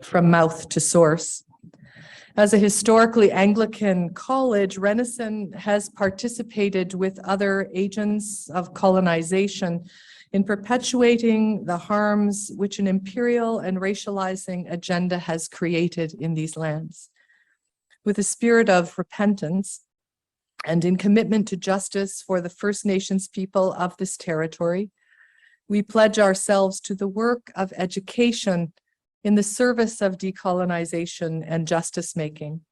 from mouth to source. As a historically Anglican college, Renison has participated with other agents of colonization in perpetuating the harms which an imperial and racializing agenda has created in these lands. With a spirit of repentance and in commitment to justice for the First Nations people of this territory, we pledge ourselves to the work of education in the service of decolonization and justice making,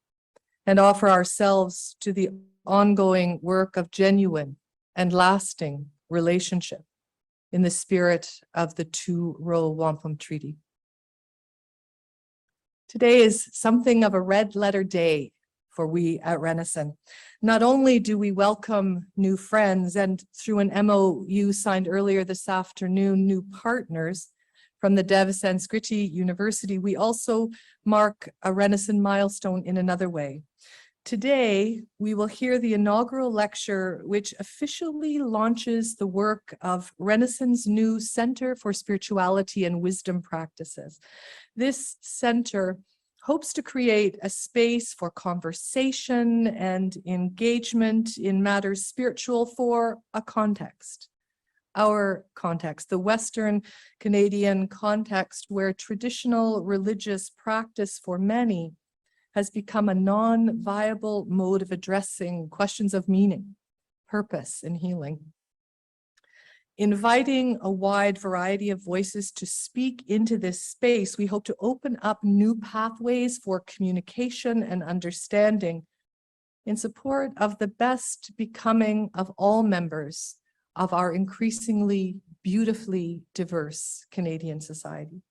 and offer ourselves to the ongoing work of genuine and lasting relationship in the spirit of the Two-Row Wampum Treaty. Today is something of a red letter day for we at Renison. Not only do we welcome new friends and through an MOU signed earlier this afternoon, new partners from the Dev Sanskriti University, we also mark a Renison milestone in another way. Today, we will hear the inaugural lecture, which officially launches the work of Renison's new Center for Spirituality and Wisdom Practices. This center hopes to create a space for conversation and engagement in matters spiritual for a context. Our context, the Western Canadian context, where traditional religious practice for many has become a non-viable mode of addressing questions of meaning, purpose, and healing. Inviting a wide variety of voices to speak into this space, we hope to open up new pathways for communication and understanding in support of the best becoming of all members of our increasingly beautifully diverse Canadian society.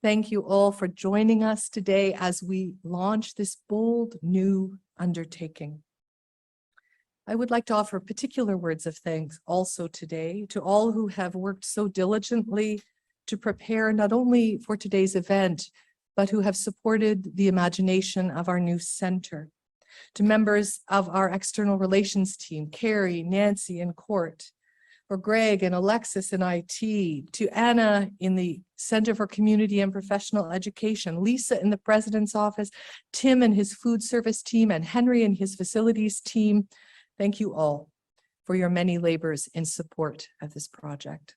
Thank you all for joining us today as we launch this bold new undertaking. I would like to offer particular words of thanks also today to all who have worked so diligently to prepare not only for today's event, but who have supported the imagination of our new center. To members of our external relations team, Carrie, Nancy, and Court, or Greg and Alexis in IT, to Anna in the Center for Community and Professional Education, Lisa in the President's Office, Tim and his food service team, and Henry and his facilities team. Thank you all for your many labors in support of this project.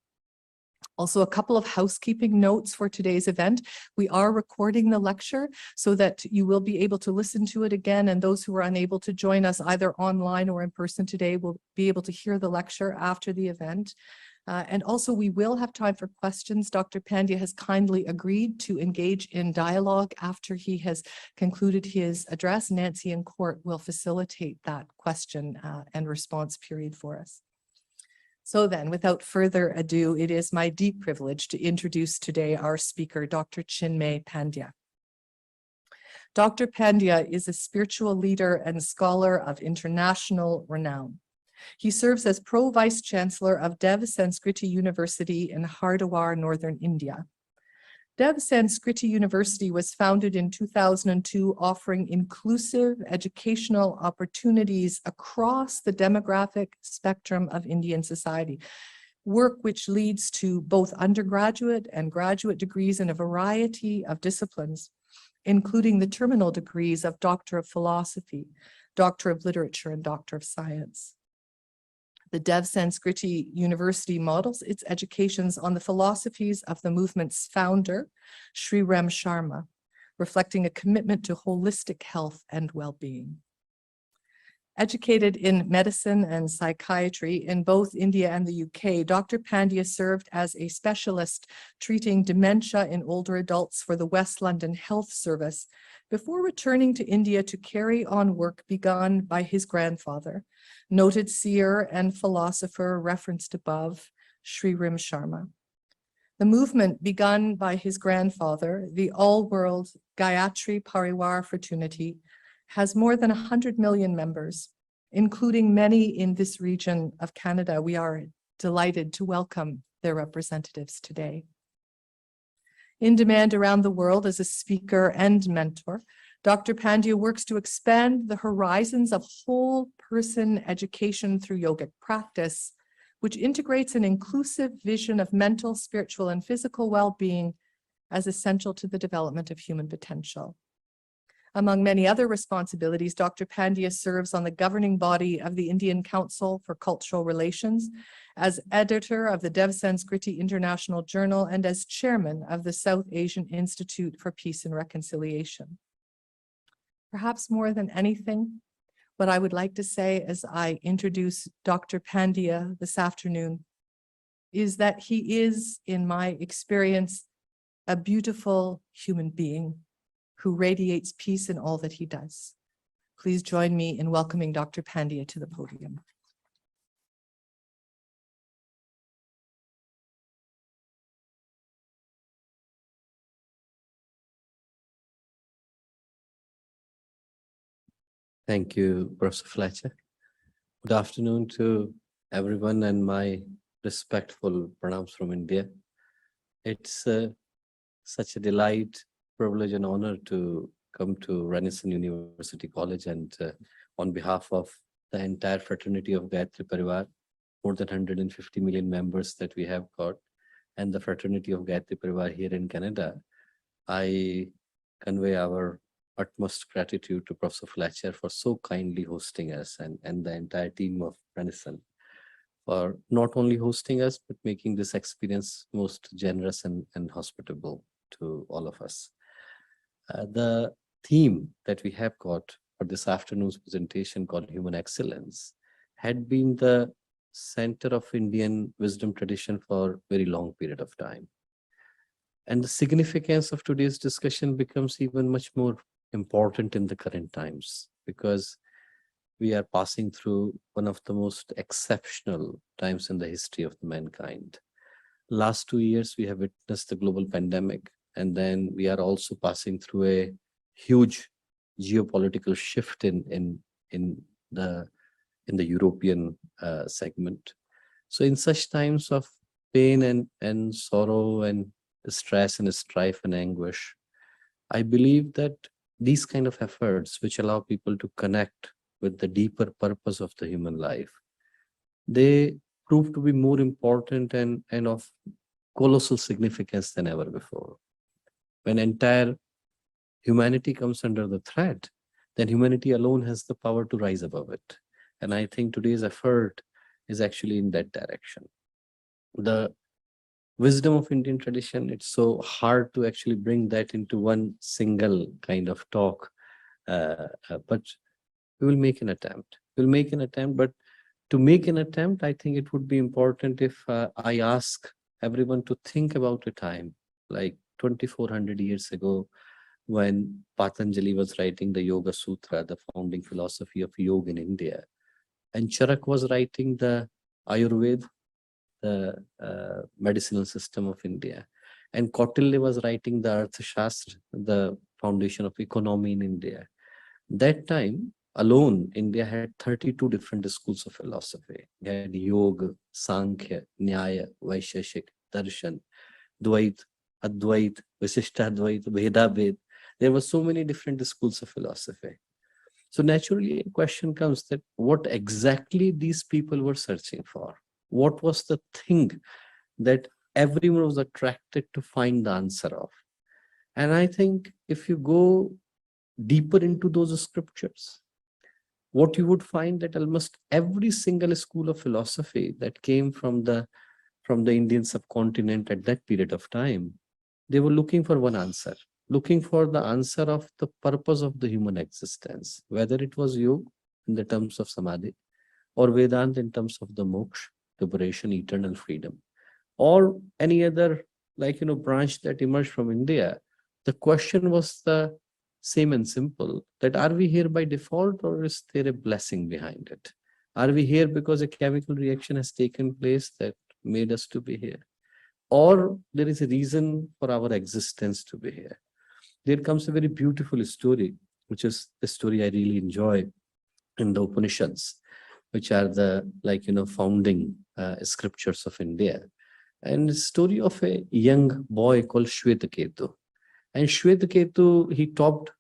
Also, a couple of housekeeping notes for today's event. We are recording the lecture so that you will be able to listen to it again, and those who are unable to join us either online or in person today will be able to hear the lecture after the event. And also, we will have time for questions. Dr. Pandya has kindly agreed to engage in dialogue after he has concluded his address. Nancy and Court will facilitate that question and response period for us. So then, without further ado, it is my deep privilege to introduce today our speaker, Dr. Chinmay Pandya. Dr. Pandya is a spiritual leader and scholar of international renown. He serves as Pro-Vice Chancellor of Dev Sanskriti University in Hardwar, Northern India. Dev Sanskriti University was founded in 2002, offering inclusive educational opportunities across the demographic spectrum of Indian society, work which leads to both undergraduate and graduate degrees in a variety of disciplines, including the terminal degrees of Doctor of Philosophy, Doctor of Literature, and Doctor of Science. The Dev Sanskriti University models its educations on the philosophies of the movement's founder, Sri Ram Sharma, reflecting a commitment to holistic health and well-being. Educated in medicine and psychiatry in both India and the UK, Dr. Pandya served as a specialist treating dementia in older adults for the West London Health Service before returning to India to carry on work begun by his grandfather, noted seer and philosopher referenced above, Sri Ram Sharma. The movement begun by his grandfather, the all-world Gayatri Parivar fraternity, has more than 100 million members, including many in this region of Canada. We are delighted to welcome their representatives today. In demand around the world as a speaker and mentor, Dr. Pandya works to expand the horizons of whole person education through yogic practice, which integrates an inclusive vision of mental, spiritual, and physical well-being as essential to the development of human potential. Among many other responsibilities, Dr. Pandya serves on the governing body of the Indian Council for Cultural Relations, as editor of the Dev Sanskriti International Journal, and as chairman of the South Asian Institute for Peace and Reconciliation. Perhaps more than anything, what I would like to say as I introduce Dr. Pandya this afternoon is that he is, in my experience, a beautiful human being who radiates peace in all that he does. Please join me in welcoming Dr. Pandya to the podium. Thank you, Professor Fletcher. Good afternoon to everyone and my respectful pranams from India. It's such a delight, privilege and honor to come to Renison University College and on behalf of the entire fraternity of Gayatri Parivar, more than 150 million members that we have got, and the fraternity of Gayatri Parivar here in Canada, I convey our utmost gratitude to Professor Fletcher for so kindly hosting us and the entire team of Renison for not only hosting us, but making this experience most generous and hospitable to all of us. The theme that we have got for this afternoon's presentation, called Human Excellence, had been the center of Indian wisdom tradition for a very long period of time. And the significance of today's discussion becomes even much more important in the current times, because we are passing through one of the most exceptional times in the history of mankind. Last 2 years, we have witnessed the global pandemic, and then we are also passing through a huge geopolitical shift in the European segment. So in such times of pain and sorrow and stress and strife and anguish, I believe that these kind of efforts, which allow people to connect with the deeper purpose of the human life, they prove to be more important and of colossal significance than ever before. When entire humanity comes under the threat, then humanity alone has the power to rise above it. And I think today's effort is actually in that direction. The wisdom of Indian tradition, it's so hard to actually bring that into one single kind of talk, but we will make an attempt. We'll make an attempt, but to make an attempt, I think it would be important if I ask everyone to think about a time like 2400 years ago, when Patanjali was writing the Yoga Sutra, the founding philosophy of yoga in India, and Charak was writing the Ayurveda, the medicinal system of India, and Kautilya was writing the Arthashastra, the foundation of economy in India. That time alone, India had 32 different schools of philosophy. We had Yoga, Sankhya, Nyaya, Vaisheshik, Darshan, Dvait, Advait, Visishtadvait, Vedabhed. There were so many different schools of philosophy. So naturally, a question comes that what exactly these people were searching for? What was the thing that everyone was attracted to find the answer of? And I think if you go deeper into those scriptures, what you would find that almost every single school of philosophy that came from the Indian subcontinent at that period of time, they were looking for one answer, looking for the answer of the purpose of the human existence, whether it was yoga in the terms of samadhi, or Vedanta in terms of the moksha, liberation, eternal freedom, or any other branch that emerged from India. The question was the same and simple, that are we here by default, or is there a blessing behind it? Are we here because a chemical reaction has taken place that made us to be here, or there is a reason for our existence to be here? There comes a very beautiful story, which is the story I really enjoy in the Upanishads, which are the founding scriptures of India, and the story of a young boy called Shvetaketu. And Shvetaketu, he topped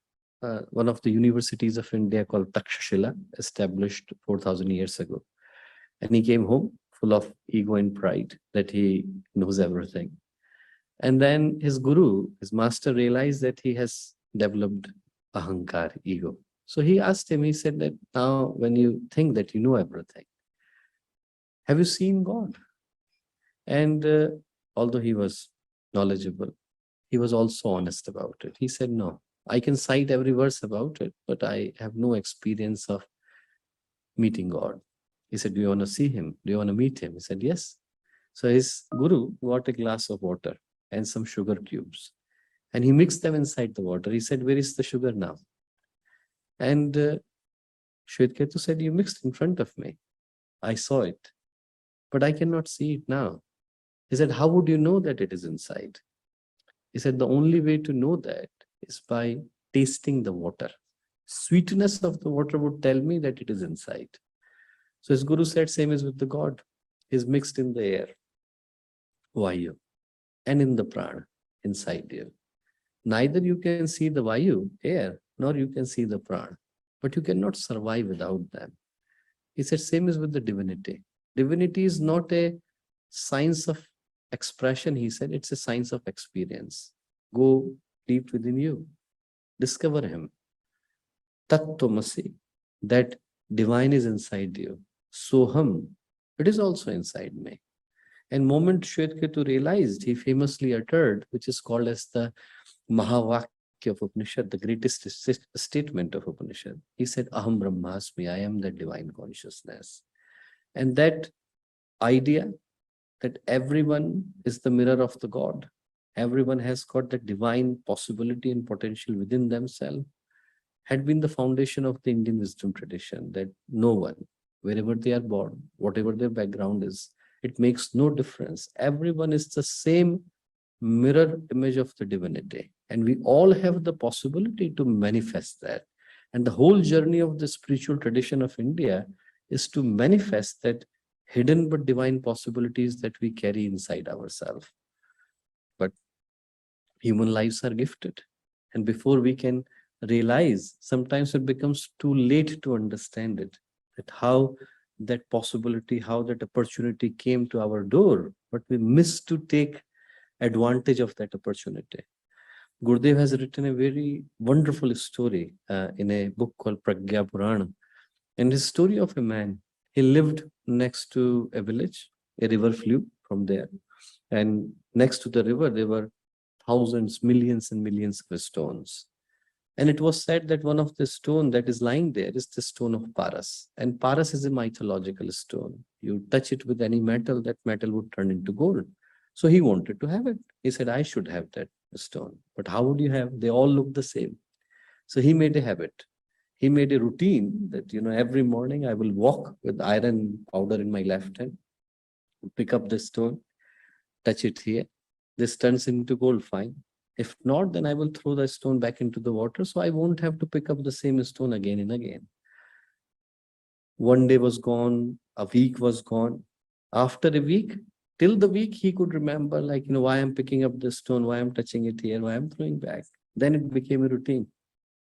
one of the universities of India called Takshashila, established 4,000 years ago. And he came home full of ego and pride that he knows everything. And then his guru, his master, realized that he has developed ahankar, ego. So he asked him, he said that now when you think that you know everything, have you seen God? And although he was knowledgeable, he was also honest about it. He said, no, I can cite every verse about it, but I have no experience of meeting God. He said, do you want to see him? Do you want to meet him? He said, yes. So his guru got a glass of water and some sugar cubes, and he mixed them inside the water. He said, where is the sugar now? And Shvetketu said, you mixed in front of me. I saw it, but I cannot see it now. He said, how would you know that it is inside? He said, the only way to know that is by tasting the water. Sweetness of the water would tell me that it is inside. So his guru said, same is with the God. He's mixed in the air, Vayu, and in the prana, inside you. Neither you can see the Vayu, air, nor you can see the prana, but you cannot survive without them. He said, same is with the divinity. Divinity is not a science of expression, he said, it's a science of experience. Go deep within you, discover him. Tattvamasi, that divine is inside you. Soham, it is also inside me. And moment Shvetketu realized, he famously uttered, which is called as the Mahavakya of Upanishad, the greatest statement of Upanishad. He said, Aham Brahmasmi, I am the divine consciousness. And that idea that everyone is the mirror of the God, everyone has got the divine possibility and potential within themselves, had been the foundation of the Indian wisdom tradition, that no one, wherever they are born, whatever their background is, it makes no difference. Everyone is the same mirror image of the divinity. And we all have the possibility to manifest that. And the whole journey of the spiritual tradition of India is to manifest that hidden but divine possibilities that we carry inside ourselves. But human lives are gifted. And before we can realize, sometimes it becomes too late to understand it, that how that possibility, how that opportunity came to our door, but we miss to take advantage of that opportunity. Gurudev has written a very wonderful story in a book called Pragya Purana. And his story of a man, he lived next to a village, a river flew from there. And next to the river, there were thousands, millions and millions of stones. And it was said that one of the stone that is lying there is the stone of Paras. And Paras is a mythological stone. You touch it with any metal, that metal would turn into gold. So he wanted to have it. He said, I should have that stone. But how would you have? They all look the same. So he made a habit. He made a routine that, every morning I will walk with iron powder in my left hand, pick up the stone, touch it here. This turns into gold, fine. If not, then I will throw the stone back into the water, so I won't have to pick up the same stone again and again. One day was gone, a week was gone. After a week, till the week, he could remember, why I'm picking up the stone, why I'm touching it here, why I'm throwing back. Then it became a routine.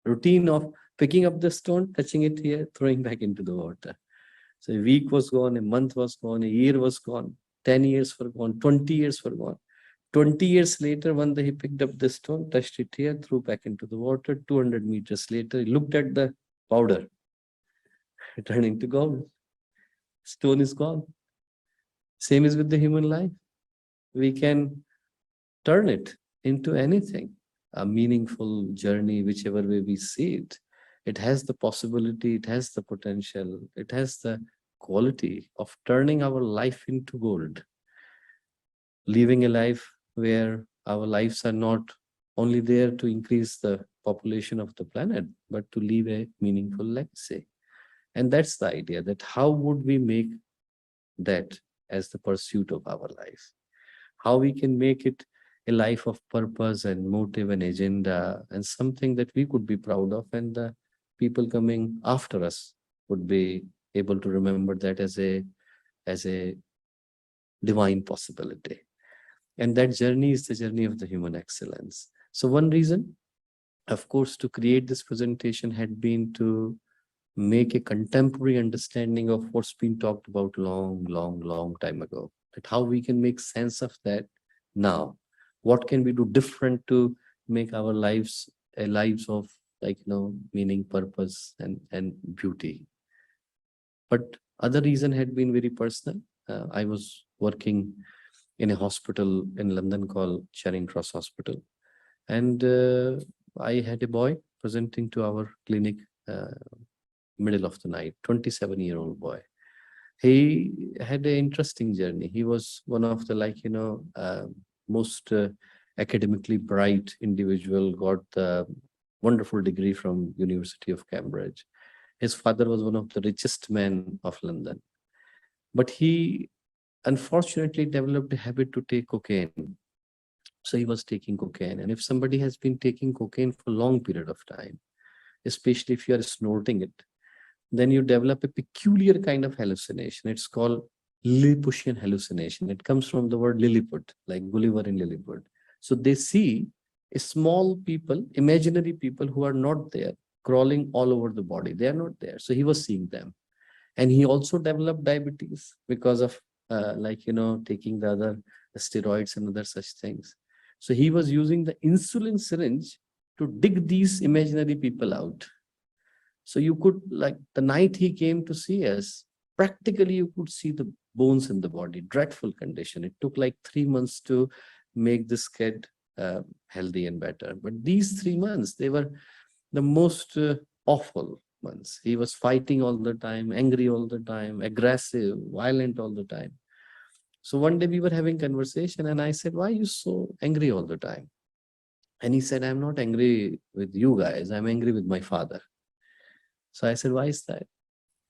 Routine of picking up the stone, touching it here, throwing back into the water. So a week was gone, a month was gone, a year was gone, 10 years were gone, 20 years were gone. 20 years later, one day he picked up the stone, touched it here, threw back into the water. 200 meters later, he looked at the powder. It turned into gold. Stone is gone. Same is with the human life. We can turn it into anything, a meaningful journey, whichever way we see it. It has the possibility, it has the potential, it has the quality of turning our life into gold. Living a life where our lives are not only there to increase the population of the planet, but to leave a meaningful legacy. And that's the idea, that how would we make that as the pursuit of our life? How we can make it a life of purpose and motive and agenda, and something that we could be proud of, and the people coming after us would be able to remember that as a divine possibility. And that journey is the journey of the human excellence. So one reason, of course, to create this presentation had been to make a contemporary understanding of what's been talked about long time ago, that how we can make sense of that now. What can we do different to make our lives lives of meaning, purpose, and beauty? But other reason had been very personal. I was working in a hospital in London called Charing Cross Hospital, and I had a boy presenting to our clinic middle of the night, 27-year-old boy. He had an interesting journey. He was one of the most academically bright individual, got the wonderful degree from University of Cambridge. His father was one of the richest men of London, but he unfortunately developed a habit to take cocaine. So he was taking cocaine, and if somebody has been taking cocaine for a long period of time, especially if you are snorting it, then you develop a peculiar kind of hallucination. It's called Lilliputian hallucination. It comes from the word Lilliput, like Gulliver in Lilliput. So they see a small people, imaginary people who are not there, crawling all over the body. They are not there. So he was seeing them. And he also developed diabetes because of taking the other steroids and other such things. So he was using the insulin syringe to dig these imaginary people out. So you could, like the night he came to see us, practically you could see the bones in the body, dreadful condition. It took like 3 months to make this kid healthy and better. But these 3 months, they were the most awful months. He was fighting all the time, angry all the time, aggressive, violent all the time. So one day we were having conversation and I said, why are you so angry all the time? And he said, I'm not angry with you guys. I'm angry with my father. So I said, why is that?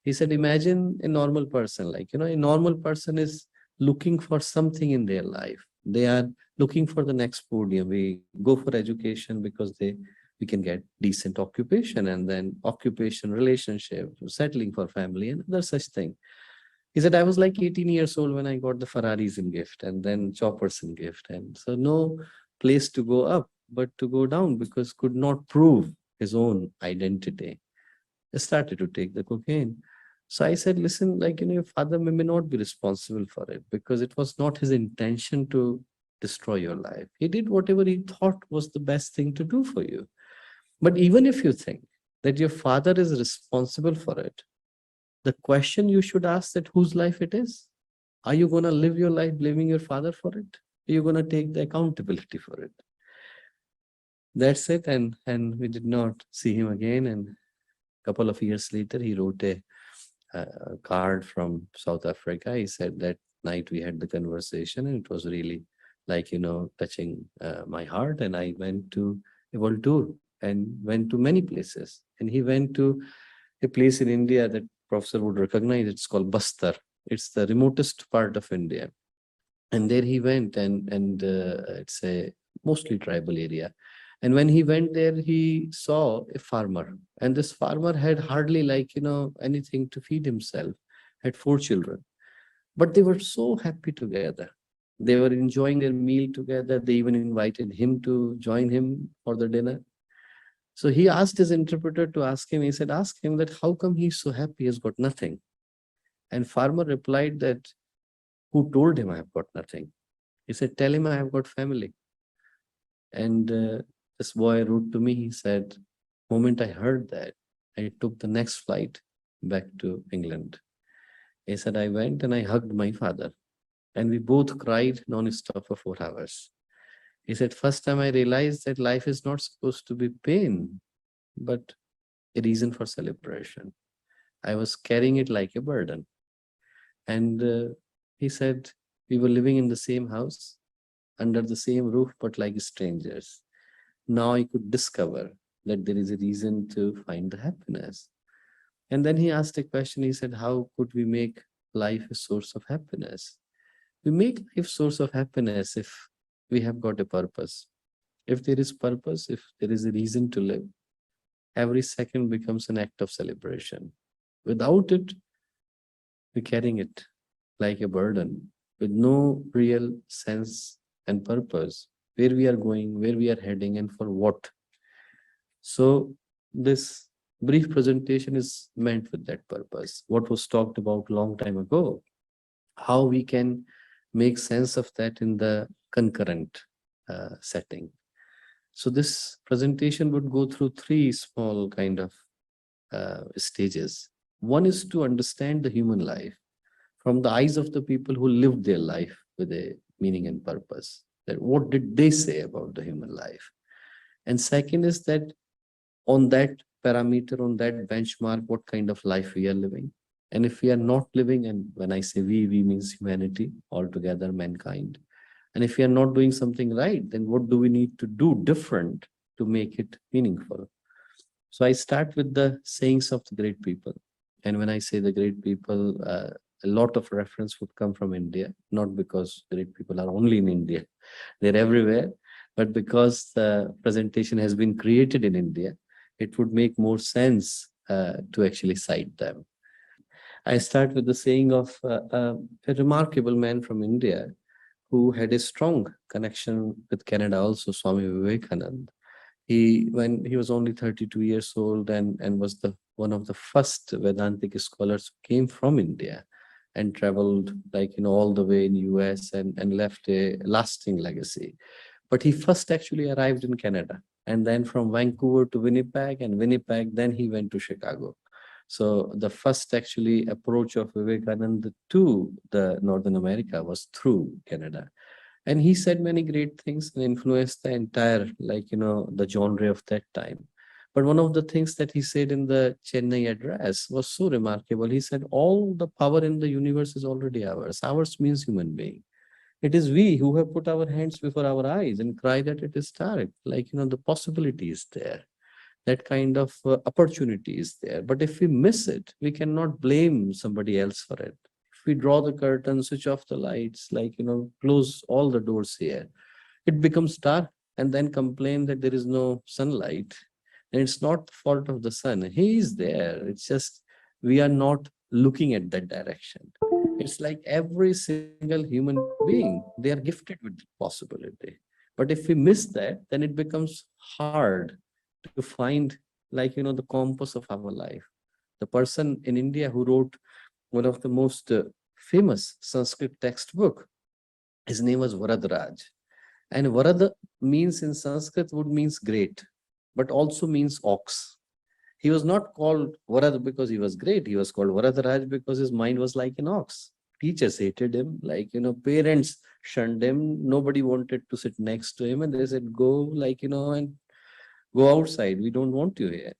He said, imagine a normal person, a normal person is looking for something in their life. They are looking for the next podium. We go for education because we can get decent occupation, and then occupation, relationship, settling for family, and other such thing. He said, I was like 18 years old when I got the Ferraris in gift and then choppers in gift. And so no place to go up, but to go down, because could not prove his own identity. He started to take the cocaine. So I said, listen, your father may not be responsible for it, because it was not his intention to destroy your life. He did whatever he thought was the best thing to do for you. But even if you think that your father is responsible for it, the question you should ask that whose life it is. Are you going to live your life blaming your father for it? Are you going to take the accountability for it? That's it. And we did not see him again. And a couple of years later, he wrote a card from South Africa. He said that night we had the conversation and it was really touching my heart. And I went to a world tour and went to many places. And he went to a place in India that professor would recognize. It's called Bastar. It's the remotest part of India. And there he went, and it's a mostly tribal area. And when he went there, he saw a farmer, and this farmer had hardly anything to feed himself, had 4 children, but they were so happy together. They were enjoying their meal together. They even invited him to join him for the dinner. So he asked his interpreter to ask him, he said, ask him that how come he's so happy, he's got nothing. And farmer replied that, who told him I have got nothing? He said, tell him I have got family. And this boy wrote to me, he said, moment I heard that, I took the next flight back to England. He said, I went and I hugged my father, and we both cried non-stop for 4 hours. He said, first time I realized that life is not supposed to be pain, but a reason for celebration. I was carrying it like a burden. And he said, we were living in the same house, under the same roof, but like strangers. Now I could discover that there is a reason to find the happiness. And then he asked a question. He said, how could we make life a source of happiness? We make life a source of happiness if we have got a purpose. If there is purpose, if there is a reason to live, every second becomes an act of celebration. Without it, we're carrying it like a burden with no real sense and purpose, where we are going, where we are heading, and for what. So this brief presentation is meant with that purpose. What was talked about a long time ago, how we can make sense of that in the concurrent setting. So this presentation would go through three small kind of stages. One is to understand the human life from the eyes of the people who lived their life with a meaning and purpose. That what did they say about the human life? And second is that on that parameter, on that benchmark, what kind of life we are living. And if we are not living, and when I say we means humanity, altogether mankind. And if we are not doing something right, then what do we need to do different to make it meaningful? So I start with the sayings of the great people. And when I say the great people, a lot of reference would come from India, not because great people are only in India, they're everywhere, but because the presentation has been created in India, it would make more sense to actually cite them. I start with the saying of a remarkable man from India who had a strong connection with Canada also, Swami Vivekananda. When he was only 32 years old and was one of the first Vedantic scholars who came from India and traveled all the way in US and left a lasting legacy. But he first actually arrived in Canada, and then from Vancouver to Winnipeg, and Winnipeg, then he went to Chicago. So the first actually approach of Vivekananda to the Northern America was through Canada. And he said many great things and influenced the entire, the genre of that time. But one of the things that he said in the Chennai address was so remarkable. He said, all the power in the universe is already ours. Ours means human being. It is we who have put our hands before our eyes and cry that it is dark. The possibility is there. That kind of opportunity is there. But if we miss it, we cannot blame somebody else for it. If we draw the curtain, switch off the lights, close all the doors here, it becomes dark, and then complain that there is no sunlight. And it's not the fault of the sun. He is there. It's just we are not looking at that direction. It's like every single human being, they are gifted with the possibility. But if we miss that, then it becomes hard to find the compass of our life. The person in India who wrote one of the most famous Sanskrit textbook, his name was Varadaraj. And Varada means in Sanskrit would means great, but also means ox. He was not called Varad because he was great. He was called Varadaraj because his mind was like an ox. Teachers hated him, parents shunned him. Nobody wanted to sit next to him. And they said, go, and go outside. We don't want you here.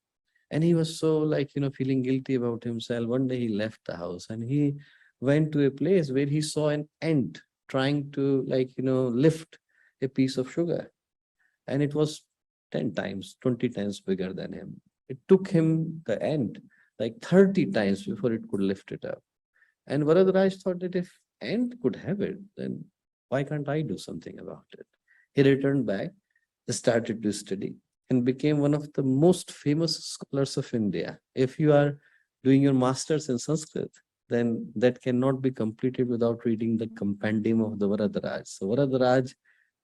And he was so feeling guilty about himself. One day he left the house and he went to a place where he saw an ant trying to lift a piece of sugar. And it was 10 times, 20 times bigger than him. It took him, the ant, 30 times before it could lift it up. And Varadaraj thought that if ant could have it, then why can't I do something about it? He returned back, started to study, and became one of the most famous scholars of India. If you are doing your master's in Sanskrit, then that cannot be completed without reading the compendium of the Varadaraj. So Varadaraj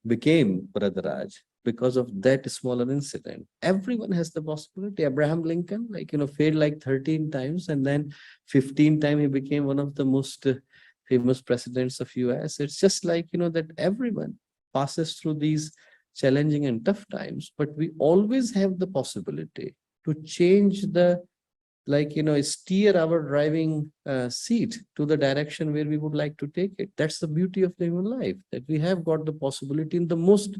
became Varadaraj because of that smaller incident. Everyone has the possibility. Abraham Lincoln, failed 13 times, and then 15 times he became one of the most famous presidents of US. It's just that everyone passes through these challenging and tough times, but we always have the possibility to change the steer our driving seat to the direction where we would like to take it. That's the beauty of the human life, that we have got the possibility in the most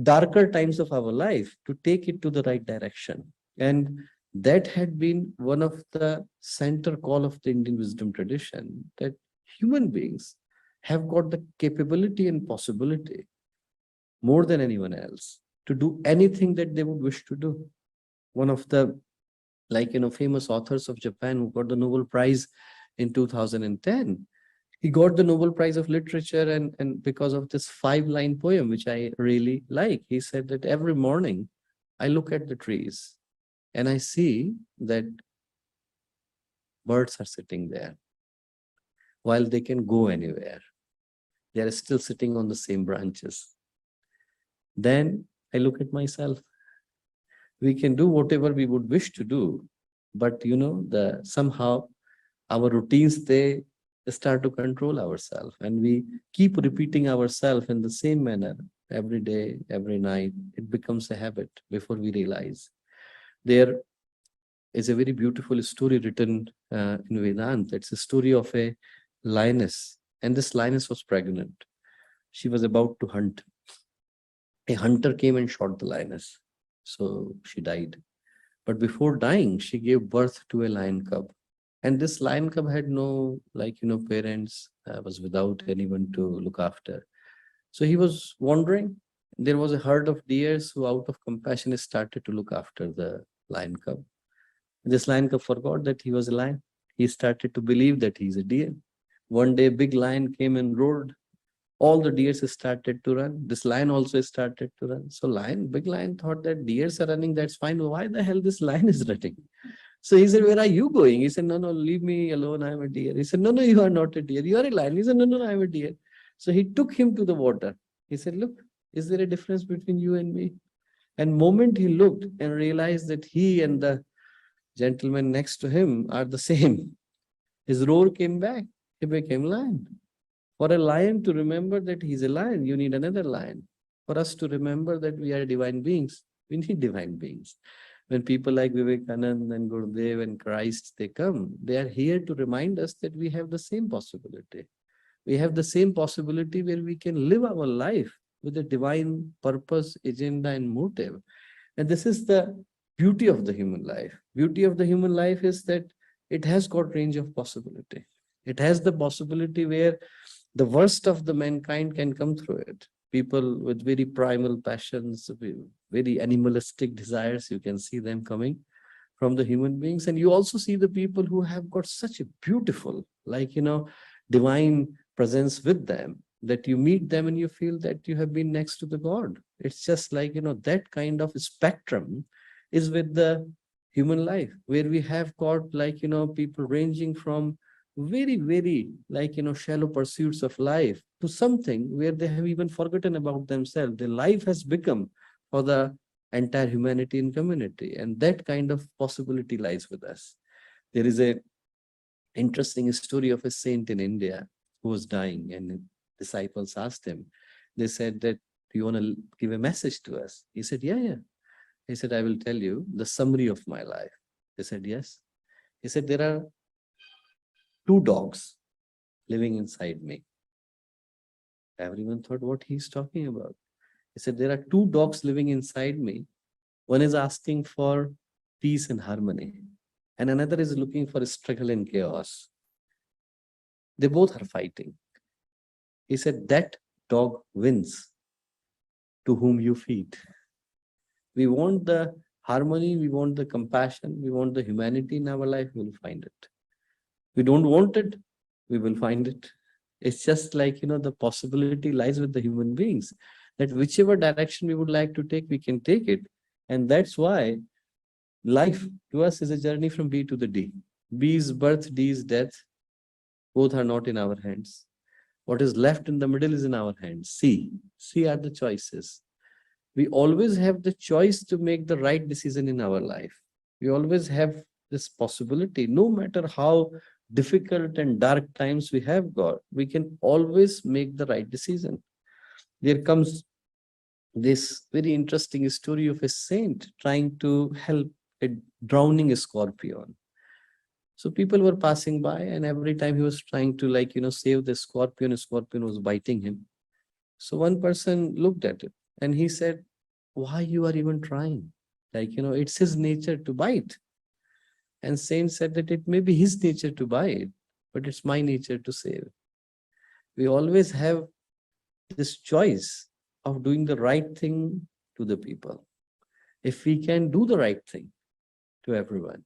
darker times of our life to take it to the right direction. And that had been one of the center call of the Indian wisdom tradition, that human beings have got the capability and possibility more than anyone else to do anything that they would wish to do. One of the famous authors of Japan who got the Nobel Prize in 2010, he got the Nobel Prize of Literature and because of this 5-line poem, which I really like. He said that every morning I look at the trees and I see that birds are sitting there. While they can go anywhere, they are still sitting on the same branches. Then I look at myself. We can do whatever we would wish to do, but somehow our routines, they start to control ourselves, and we keep repeating ourselves in the same manner every day, every night. It becomes a habit before we realize. There is a very beautiful story written in Vedanta. It's a story of a lioness, and this lioness was pregnant. She was about to hunt. A hunter came and shot the lioness, so she died. But before dying, she gave birth to a lion cub. And this lion cub had no, parents, was without anyone to look after. So he was wandering. There was a herd of deers who, out of compassion, started to look after the lion cub. This lion cub forgot that he was a lion. He started to believe that he's a deer. One day, a big lion came and roared. All the deers started to run. This lion also started to run. So big lion thought that deers are running, that's fine. Why the hell this lion is running? So he said, where are you going? He said, no, leave me alone. I'm a deer. He said, no, you are not a deer. You are a lion. He said, no, I'm a deer. So he took him to the water. He said, look, is there a difference between you and me? And moment he looked and realized that he and the gentleman next to him are the same. His roar came back. He became lion. For a lion to remember that he's a lion, you need another lion. For us to remember that we are divine beings, we need divine beings. When people like Vivekananda and Gurudev and Christ, they come, they are here to remind us that we have the same possibility. We have the same possibility where we can live our life with a divine purpose, agenda, and motive. And this is the beauty of the human life. Beauty of the human life is that it has got range of possibility. It has the possibility where the worst of the mankind can come through it. People with very primal passions, very animalistic desires, you can see them coming from the human beings. And you also see the people who have got such a beautiful, divine presence with them, that you meet them and you feel that you have been next to the God. It's just like, that kind of spectrum is with the human life, where we have got people ranging from very, very shallow pursuits of life to something where they have even forgotten about themselves. Their life has become for the entire humanity and community. And that kind of possibility lies with us. There is a interesting story of a saint in India who was dying, and disciples asked him, they said that, do you want to give a message to us? He said, yeah. He said, I will tell you the summary of my life. They said, yes. He said, there are 2 dogs living inside me. Everyone thought what he's talking about. He said, there are 2 dogs living inside me. One is asking for peace and harmony, and another is looking for struggle and chaos. They both are fighting. He said, that dog wins to whom you feed. We want the harmony, we want the compassion, we want the humanity in our life, we will find it. We don't want it, we will find it. It's just like, the possibility lies with the human beings, that whichever direction we would like to take, we can take it. And that's why life to us is a journey from B to the D. B is birth, D is death. Both are not in our hands. What is left in the middle is in our hands. C are the choices. We always have the choice to make the right decision in our life. We always have this possibility, no matter how difficult and dark times we have got, we can always make the right decision. There comes this very interesting story of a saint trying to help a drowning scorpion. So people were passing by, and every time he was trying to save the scorpion was biting him. So one person looked at it and he said, why you are even trying? It's his nature to bite. And saint said that it may be his nature to bite, but it's my nature to save. We always have this choice of doing the right thing to the people. If we can do the right thing to everyone,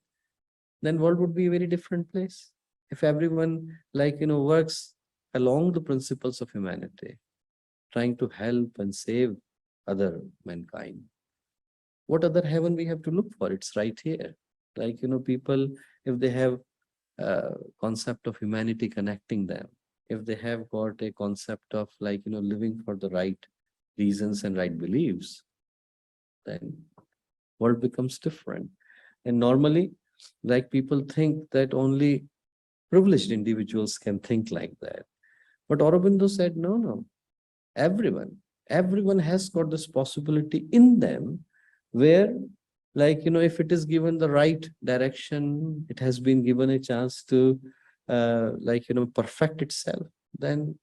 then world would be a very different place. If everyone works along the principles of humanity, trying to help and save other mankind, what other heaven we have to look for? It's right here. People, if they have a concept of humanity connecting them, if they have got a concept of living for the right reasons and right beliefs, then world becomes different. And normally, people think that only privileged individuals can think like that. But Aurobindo said, no, everyone. Everyone has got this possibility in them where, like, if it is given the right direction, it has been given a chance to, perfect itself, then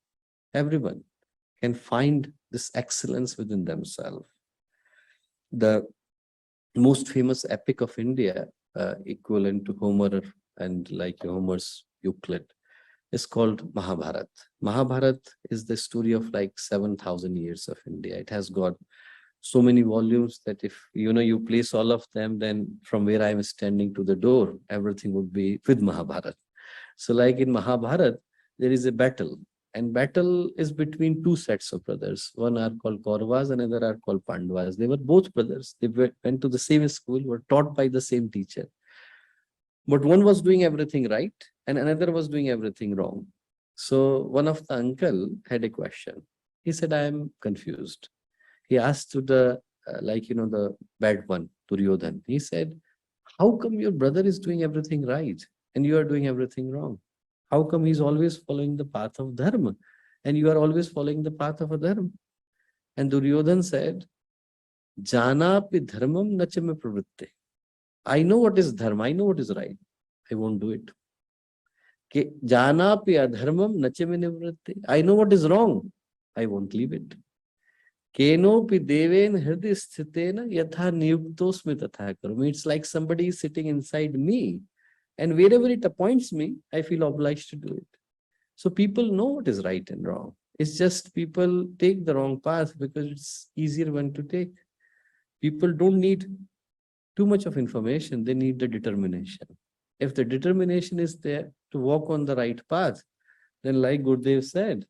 everyone can find this excellence within themselves. The most famous epic of India, equivalent to Homer and like Homer's Euclid, is called Mahabharat. Mahabharat is the story of like 7,000 years of India. It has got so many volumes that if you place all of them, then from where I am standing to the door, everything would be with Mahabharat. So like in Mahabharat, there is a battle, and battle is between two sets of brothers. One are called Kauravas, another are called Pandavas. They were both brothers. They went to the same school, were taught by the same teacher. But one was doing everything right and another was doing everything wrong. So one of the uncle had a question. He said, I am confused. He asked to the, the bad one, Duryodhan. He said, how come your brother is doing everything right and you are doing everything wrong? How come he's always following the path of dharma and you are always following the path of adharma? And Duryodhan said, Jana pi dharmam nachame pravritte. I know what is dharma, I know what is right. I won't do it. Jana pi adharmam nachame nivritte. I know what is wrong. I won't leave it. Kenopi deven hriday sthitena yatha niyuktosmi tatha karmi. It's like somebody is sitting inside me, and wherever it appoints me, I feel obliged to do it. So people know what is right and wrong. It's just people take the wrong path because it's easier one to take. People don't need too much of information. They need the determination. If the determination is there to walk on the right path, then like Gurudev said,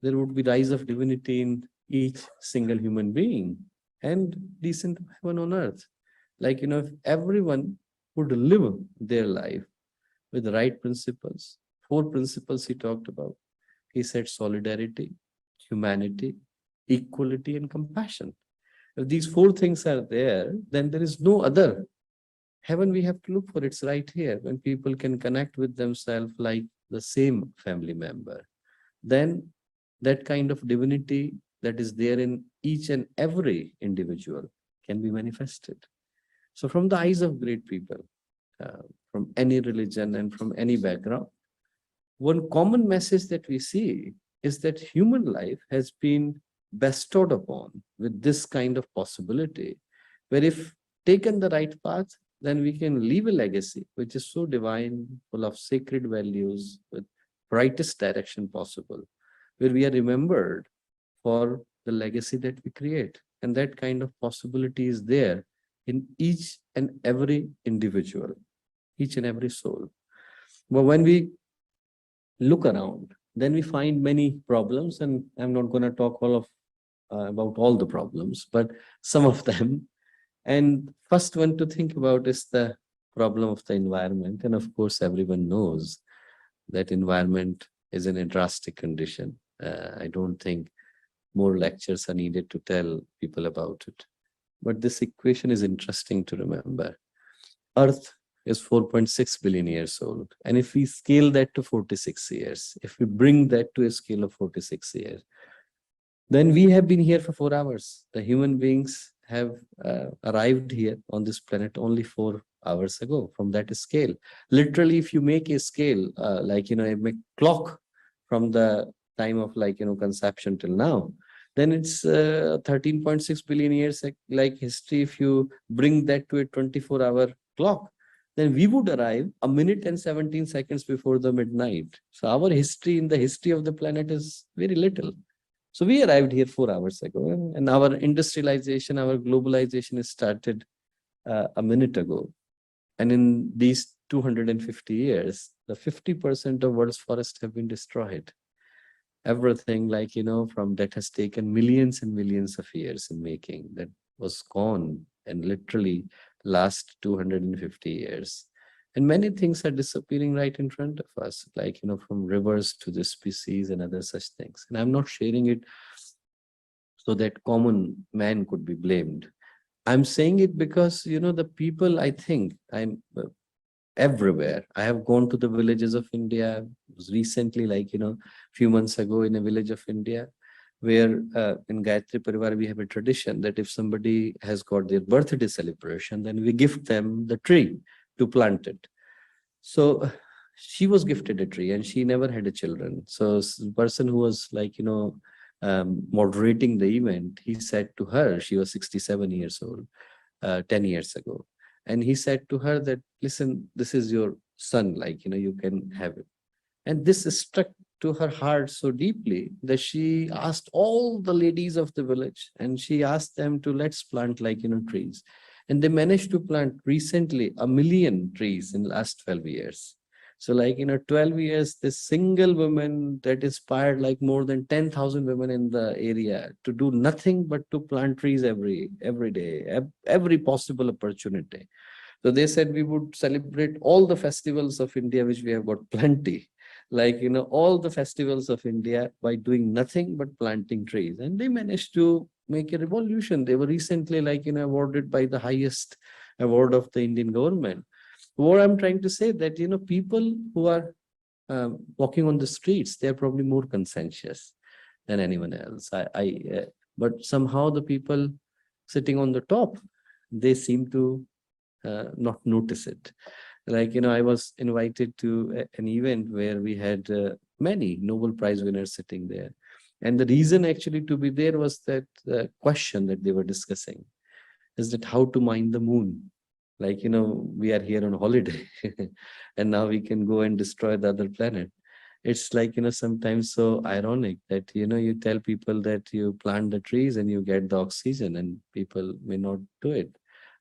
there would be rise of divinity in each single human being and descent of heaven on earth. Like, if everyone would live their life with the right principles, 4 principles he talked about. He said solidarity, humanity, equality, and compassion. If these 4 things are there, then there is no other heaven we have to look for. It's right here. When people can connect with themselves like the same family member, then that kind of divinity that is there in each and every individual can be manifested. So from the eyes of great people, from any religion and from any background, one common message that we see is that human life has been bestowed upon with this kind of possibility, where if taken the right path, then we can leave a legacy which is so divine, full of sacred values, with brightest direction possible, where we are remembered for the legacy that we create. And that kind of possibility is there in each and every individual, each and every soul. But when we look around, then we find many problems, and I'm not going to talk about all the problems, but some of them. And first one to think about is the problem of the environment. And of course, everyone knows that environment is in a drastic condition. I don't think more lectures are needed to tell people about it. But this equation is interesting to remember. Earth is 4.6 billion years old. And if we scale that to 46 years, if we bring that to a scale of 46 years, then we have been here for 4 hours. The human beings have arrived here on this planet only 4 hours ago from that scale. Literally, if you make a scale, a clock from the time of conception till now, then it's 13.6 billion years like history. If you bring that to a 24-hour clock, then we would arrive 1 minute and 17 seconds before the midnight. So our history in the history of the planet is very little. So we arrived here 4 hours ago, and our industrialization, our globalization started a minute ago. And in these 250 years, the 50% of world's forests have been destroyed. Everything from that has taken millions and millions of years in making, that was gone and literally last 250 years. And many things are disappearing right in front of us, from rivers to the species and other such things. And I'm not sharing it so that common man could be blamed. I'm saying it because, the people, I think, I'm everywhere. I have gone to the villages of India. I was recently, few months ago in a village of India. where in Gayatri Parivar, we have a tradition that if somebody has got their birthday celebration, then we gift them the tree to plant it. So she was gifted a tree and she never had a children. So the person who was like, moderating the event, he said to her, she was 67 years old, 10 years ago. And he said to her that, listen, this is your son, like, you can have it. And this struck to her heart so deeply that she asked all the ladies of the village and she asked them to let's plant like, trees. And they managed to plant recently 1 million trees in the last 12 years. So like, 12 years, this single woman that inspired like more than 10,000 women in the area to do nothing but to plant trees every day, every possible opportunity. So they said we would celebrate all the festivals of India, which we have got plenty, like, all the festivals of India by doing nothing but planting trees. And they managed to make a revolution. They were recently like, awarded by the highest award of the Indian government. What I'm trying to say that, people who are walking on the streets, they're probably more conscientious than anyone else. But somehow the people sitting on the top, they seem to not notice it. Like, I was invited to an event where we had many Nobel Prize winners sitting there. And the reason actually to be there was that question that they were discussing is that how to mine the moon. Like, we are here on holiday and now we can go and destroy the other planet. It's like, sometimes so ironic that, you tell people that you plant the trees and you get the oxygen and people may not do it.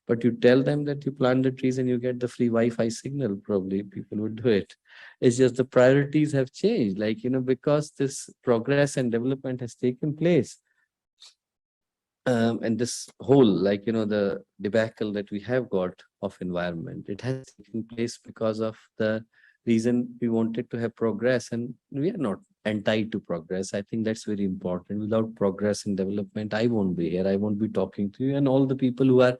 But you tell them that you plant the trees and you get the free Wi-Fi signal, probably people would do it. It's just the priorities have changed, like, because this progress and development has taken place. And this whole, like, the debacle that we have got of environment, it has taken place because of the reason we wanted to have progress, and we are not anti to progress. I think that's very important. Without progress and development, I won't be here. I won't be talking to you, and all the people who are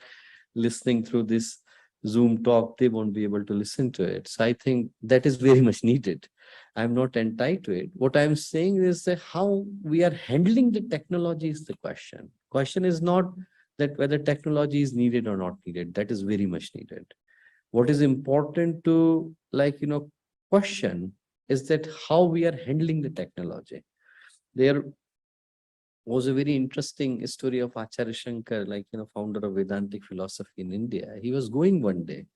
listening through this Zoom talk, they won't be able to listen to it. So I think that is very much needed. I'm not anti to it. What I'm saying is that how we are handling the technology is the question. Question is not that whether technology is needed or not needed. That is very much needed. What is important to, like, question is that how we are handling the technology. There was a very interesting story of Acharya Shankar, like, founder of Vedantic philosophy in India. He was going one day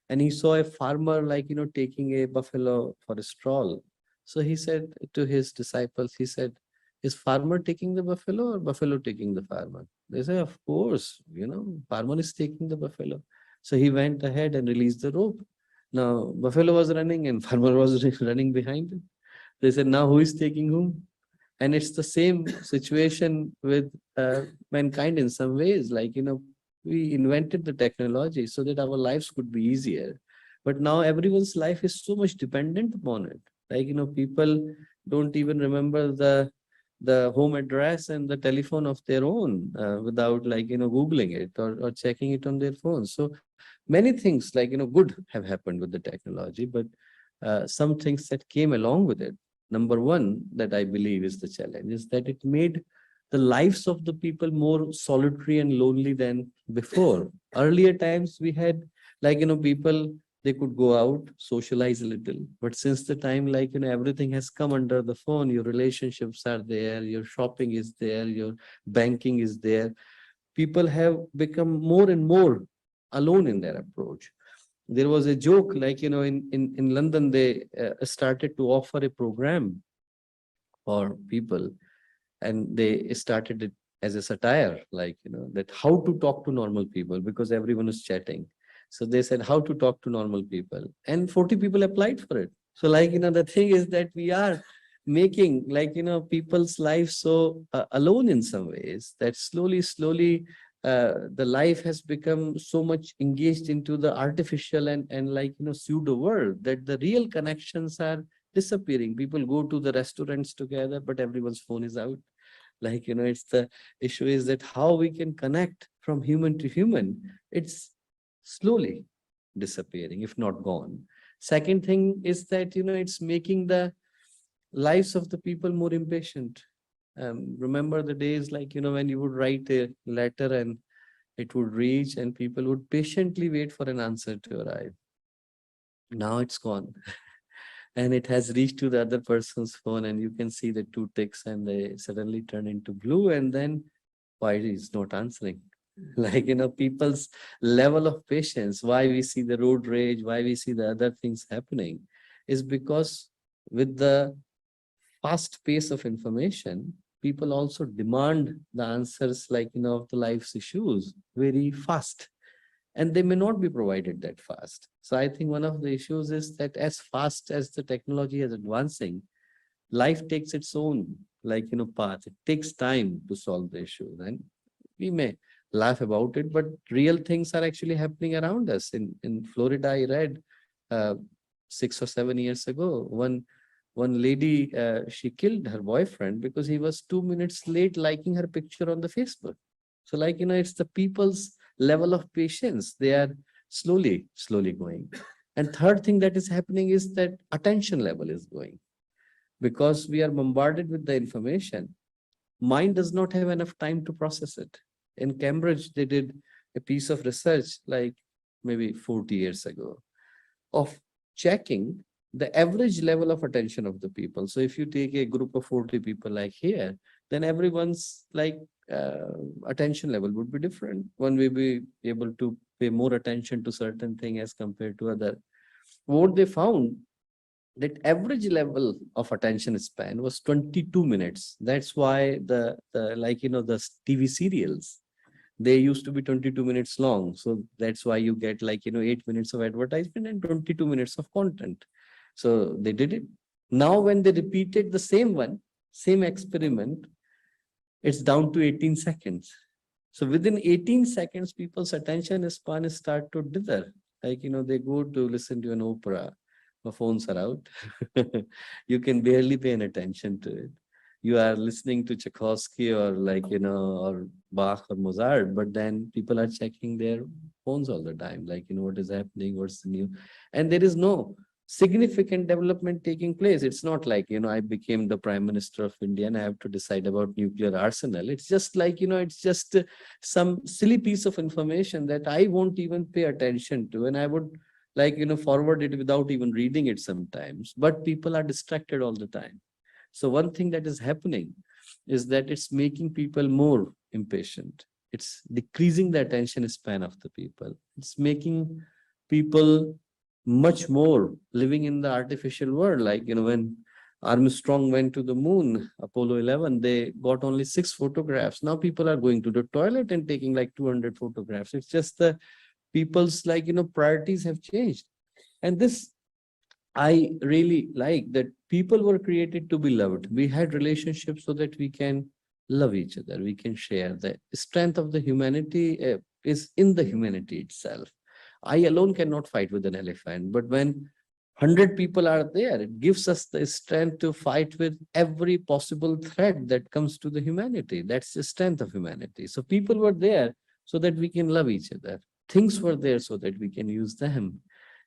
and he saw a farmer, like, taking a buffalo for a stroll. So he said to his disciples, he said, is farmer taking the buffalo or buffalo taking the farmer? They say, of course, farmer is taking the buffalo. So he went ahead and released the rope. Now, buffalo was running and farmer was running behind him. They said, now who is taking whom? And it's the same situation with mankind in some ways. Like, we invented the technology so that our lives could be easier. But now everyone's life is so much dependent upon it. Like, people don't even remember the home address and the telephone of their own without, like, Googling it or checking it on their phone. So many things, like, good have happened with the technology, but some things that came along with it. Number one, that I believe is the challenge, is that it made the lives of the people more solitary and lonely than before. Earlier times we had, like, people, they could go out, socialize a little. But since the time, like, everything has come under the phone, your relationships are there, your shopping is there, your banking is there. People have become more and more alone in their approach. There was a joke, like, in London, they started to offer a program for people, and they started it as a satire, like, that how to talk to normal people, because everyone is chatting. So they said how to talk to normal people, and 40 people applied for it. So, like, the thing is that we are making, like, people's lives so alone in some ways, that slowly the life has become so much engaged into the artificial and like, pseudo world, that the real connections are disappearing. People go to the restaurants together, but everyone's phone is out. Like, it's the issue is that how we can connect from human to human. It's slowly disappearing, if not gone. Second thing is that, it's making the lives of the people more impatient. Remember the days like, when you would write a letter and it would reach and people would patiently wait for an answer to arrive. Now it's gone. And it has reached to the other person's phone and you can see the two ticks and they suddenly turn into blue and then why is not answering? Like, people's level of patience, why we see the road rage, why we see the other things happening is because with the fast pace of information, people also demand the answers like, of the life's issues very fast. And they may not be provided that fast. So I think one of the issues is that as fast as the technology is advancing, life takes its own like, path. It takes time to solve the issues. And we may laugh about it, but real things are actually happening around us. In Florida, I read 6 or 7 years ago, one lady, she killed her boyfriend because he was 2 minutes late liking her picture on the Facebook. So like, it's the people's level of patience. They are slowly going. And third thing that is happening is that attention level is going. Because we are bombarded with the information, mind does not have enough time to process it. In Cambridge, they did a piece of research like maybe 40 years ago of checking the average level of attention of the people. So if you take a group of 40 people like here, then everyone's like attention level would be different. One will be able to pay more attention to certain thing as compared to other. What they found that average level of attention span was 22 minutes. That's why the TV serials, they used to be 22 minutes long. So that's why you get like, 8 minutes of advertisement and 22 minutes of content. So they did it. Now, when they repeated the same experiment, it's down to 18 seconds. So within 18 seconds, people's attention span start to dither. Like, they go to listen to an opera, the phones are out. You can barely pay an attention to it. You are listening to Tchaikovsky or like, or Bach or Mozart, but then people are checking their phones all the time. Like, what is happening, what's the new, and there is no significant development taking place. It's not like, I became the Prime Minister of India and I have to decide about nuclear arsenal. It's just like, it's just some silly piece of information that I won't even pay attention to. And I would like, forward it without even reading it sometimes. But people are distracted all the time. So one thing that is happening is that it's making people more impatient. It's decreasing the attention span of the people. It's making people much more living in the artificial world. Like, when Armstrong went to the moon, Apollo 11, they got only 6 photographs. Now people are going to the toilet and taking like 200 photographs. It's just the people's like, priorities have changed. And this, I really like that people were created to be loved. We had relationships so that we can love each other. We can share. The strength of the humanity is in the humanity itself. I alone cannot fight with an elephant, but when 100 people are there, it gives us the strength to fight with every possible threat that comes to the humanity. That's the strength of humanity. So people were there so that we can love each other. Things were there so that we can use them.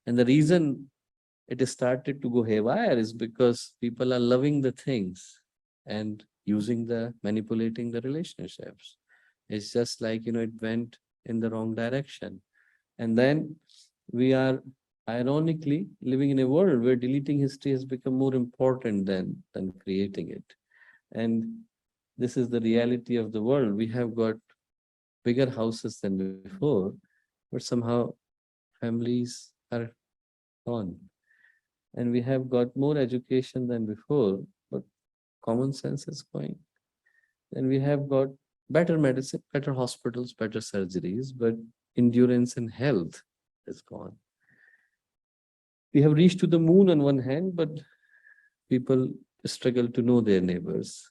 And the reason it started to go haywire is because people are loving the things and manipulating the relationships. It's just like, it went in the wrong direction. And then we are ironically living in a world where deleting history has become more important than creating it. And this is the reality of the world. We have got bigger houses than before, but somehow families are gone. And we have got more education than before, but common sense is going. And we have got better medicine, better hospitals, better surgeries, but endurance and health is gone. We have reached to the moon on one hand, but people struggle to know their neighbors.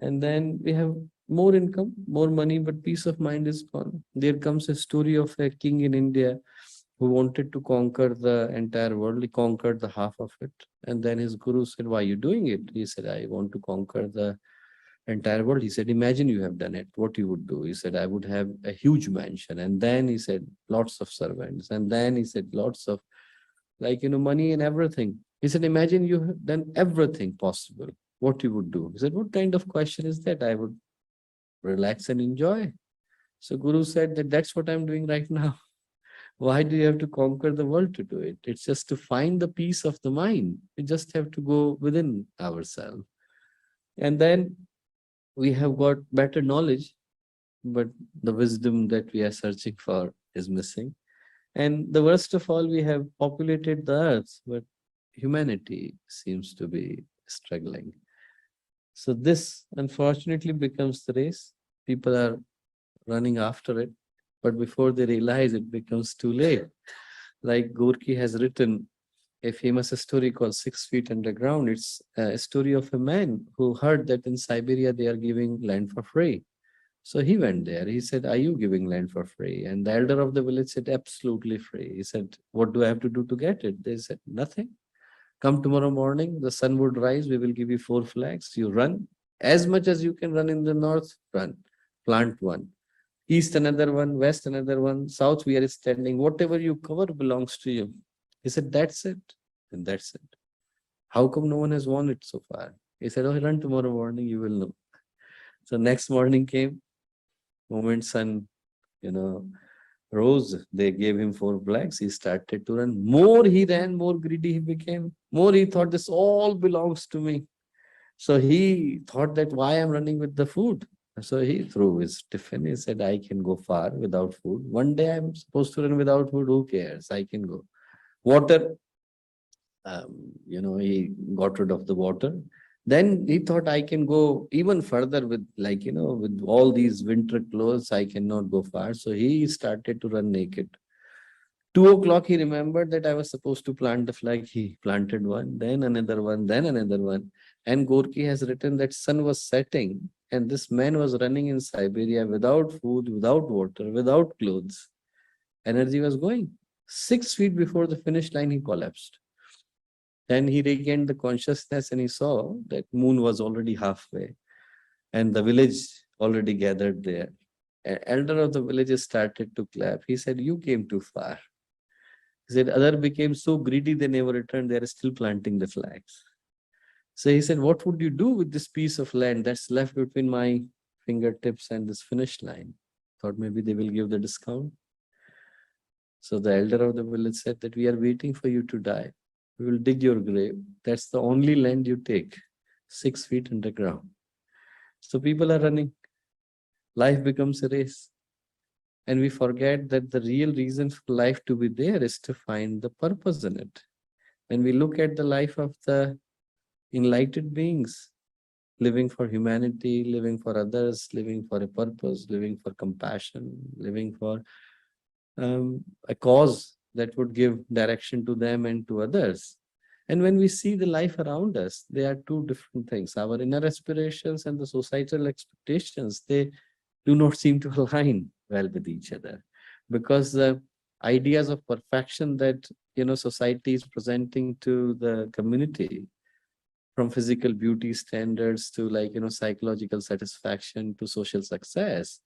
And then we have more income, more money, but peace of mind is gone. There comes a story of a king in India who wanted to conquer the entire world. He conquered the half of it. And then his guru said, why are you doing it? He said, I want to conquer the entire world. He said, imagine you have done it, what you would do. He said, I would have a huge mansion. And then he said, lots of servants. And then he said, lots of money and everything. He said, imagine you have done everything possible. what you would do. He said, what kind of question is that? I would relax and enjoy. So Guru said that that's what I'm doing right now. Why do you have to conquer the world to do it? It's just to find the peace of the mind. We just have to go within ourselves. And then we have got better knowledge, but the wisdom that we are searching for is missing. And the worst of all, we have populated the earth, but humanity seems to be struggling. So this unfortunately becomes the race. People are running after it, but before they realize it becomes too late. Like Gorky has written a famous story called 6 Feet Underground. It's a story of a man who heard that in Siberia they are giving land for free. So he went there. He said, are you giving land for free? And the elder of the village said, absolutely free. He said, what do I have to do to get it? They said, nothing. Come tomorrow morning, the sun would rise, we will give you 4 flags. You run as much as you can run in the north, run. Plant one. East another one, west another one, south we are standing. Whatever you cover belongs to you. He said, that's it. And that's it. How come no one has won it so far? He said, oh, run tomorrow morning, you will know. So next morning came, moment sun, rose, they gave him 4 flags. He started to run. More he ran, more greedy he became. More he thought, this all belongs to me. So he thought that why I'm running with the food. So he threw his tiffin. He said, I can go far without food. One day I'm supposed to run without food. Who cares? I can go. Water, he got rid of the water. Then he thought I can go even further with with all these winter clothes, I cannot go far. So he started to run naked. 2 o'clock, he remembered that I was supposed to plant the flag. He planted one, then another one, then another one. And Gorky has written that sun was setting and this man was running in Siberia without food, without water, without clothes. Energy was going. 6 feet before the finish line, he collapsed. Then he regained the consciousness and he saw that moon was already halfway and the village already gathered there. An elder of the village started to clap. He said, you came too far. He said, other became so greedy they never returned. They are still planting the flags. So he said, what would you do with this piece of land that's left between my fingertips and this finish line? Thought maybe they will give the discount. So the elder of the village said that we are waiting for you to die. We will dig your grave. That's the only land you take, 6 feet underground. So people are running. Life becomes a race. And we forget that the real reason for life to be there is to find the purpose in it. When we look at the life of the enlightened beings, living for humanity, living for others, living for a purpose, living for compassion, living for a cause that would give direction to them and to others. And when we see the life around us, they are two different things. Our inner aspirations and the societal expectations, they do not seem to align well with each other, because the ideas of perfection that society is presenting to the community, from physical beauty standards to psychological satisfaction to social success,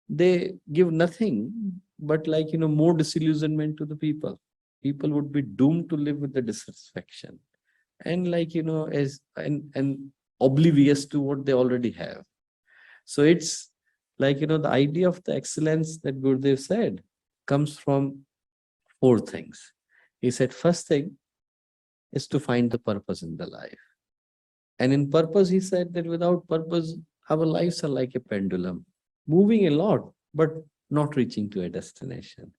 they give nothing but more disillusionment to the people. People would be doomed to live with the dissatisfaction and as and oblivious to what they already have. So it's the idea of the excellence that Gurudev said comes from 4 things. He said first thing is to find the purpose in the life. And in purpose, he said that without purpose, our lives are like a pendulum, moving a lot, but not reaching to a destination.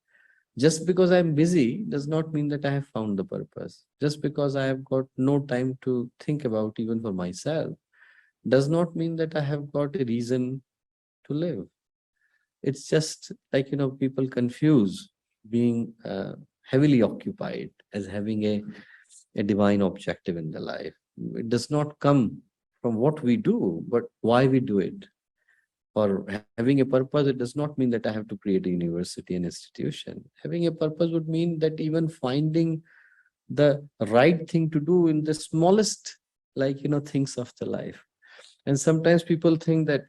Just because I'm busy does not mean that I have found the purpose. Just because I have got no time to think about even for myself does not mean that I have got a reason to live. It's just people confuse being heavily occupied as having a divine objective in the life. It does not come from what we do, but why we do it. Or having a purpose, it does not mean that I have to create a university and institution. Having a purpose would mean that even finding the right thing to do in the smallest, things of the life. And sometimes people think that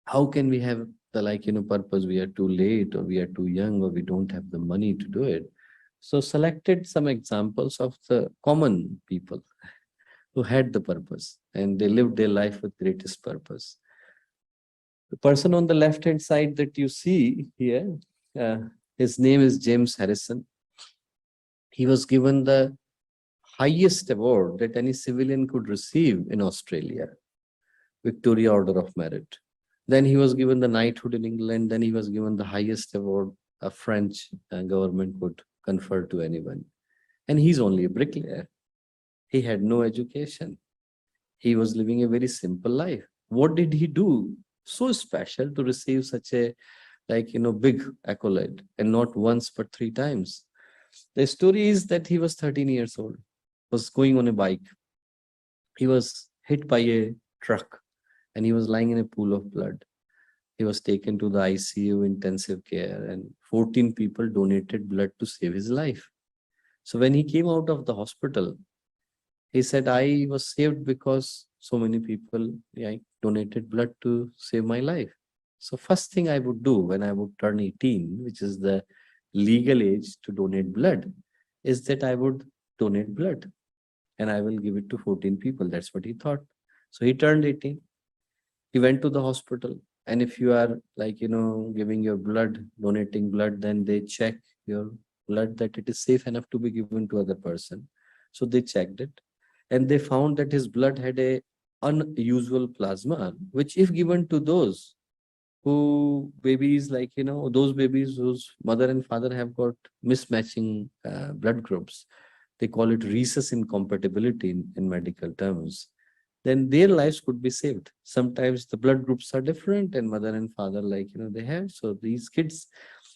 how can we have the purpose? We are too late, or we are too young, or we don't have the money to do it. So selected some examples of the common people who had the purpose, and they lived their life with greatest purpose. The person on the left-hand side that you see here, his name is James Harrison. He was given the highest award that any civilian could receive in Australia, Victoria Order of Merit. Then he was given the knighthood in England. Then he was given the highest award a French government could confer to anyone. And he's only a bricklayer. He had no education. He was living a very simple life. What did he do so special to receive such a big accolade, and not once but 3 times? The story is that he was 13 years old, was going on a bike. He was hit by a truck and he was lying in a pool of blood. He was taken to the ICU, intensive care, and 14 people donated blood to save his life. So when he came out of the hospital, he said, I was saved because so many people donated blood to save my life. So first thing I would do when I would turn 18, which is the legal age to donate blood, is that I would donate blood and I will give it to 14 people. That's what he thought. So he turned 18. He went to the hospital. And if you are giving your blood, donating blood, then they check your blood that it is safe enough to be given to other person. So they checked it and they found that his blood had a unusual plasma, which if given to those who babies those babies whose mother and father have got mismatching blood groups, they call it rhesus incompatibility in medical terms, then their lives could be saved. Sometimes the blood groups are different and mother and father they have. So these kids,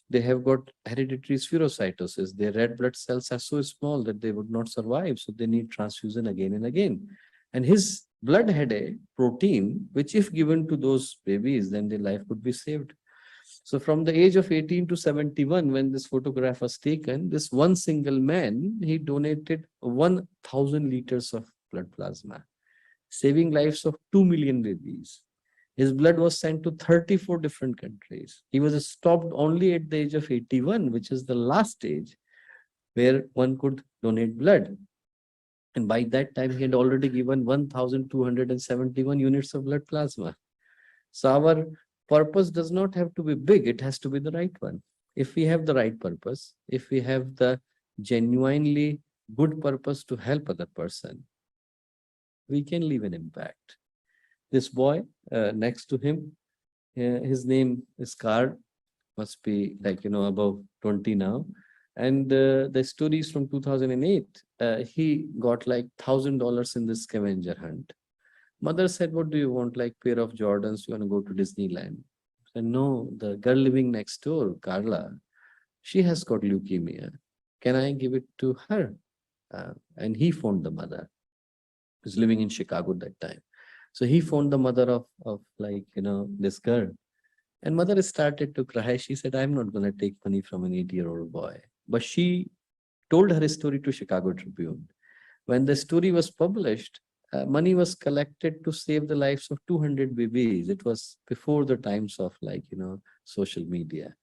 they have got hereditary spherocytosis. Their red blood cells are so small that they would not survive. So they need transfusion again and again. And his blood had a protein, which if given to those babies, then their life could be saved. So from the age of 18 to 71, when this photograph was taken, this one single man, he donated 1,000 liters of blood plasma, saving lives of 2 million babies. His blood was sent to 34 different countries. He was stopped only at the age of 81, which is the last age where one could donate blood. And by that time, he had already given 1,271 units of blood plasma. So our purpose does not have to be big. It has to be the right one. If we have the right purpose, if we have the genuinely good purpose to help other person, we can leave an impact. This boy next to him, his name is Card, must be above 20 now. And the story is from 2008. He got $1,000 in this scavenger hunt. Mother said, what do you want? Like pair of Jordans, you want to go to Disneyland? I said, no, the girl living next door, Carla, she has got leukemia. Can I give it to her? And he phoned the mother. He was living in Chicago at that time. So he phoned the mother of this girl. And mother started to cry. She said, I'm not going to take money from an 8-year-old boy. But she told her story to Chicago Tribune. When the story was published, money was collected to save the lives of 200 babies. It was before the times of social media.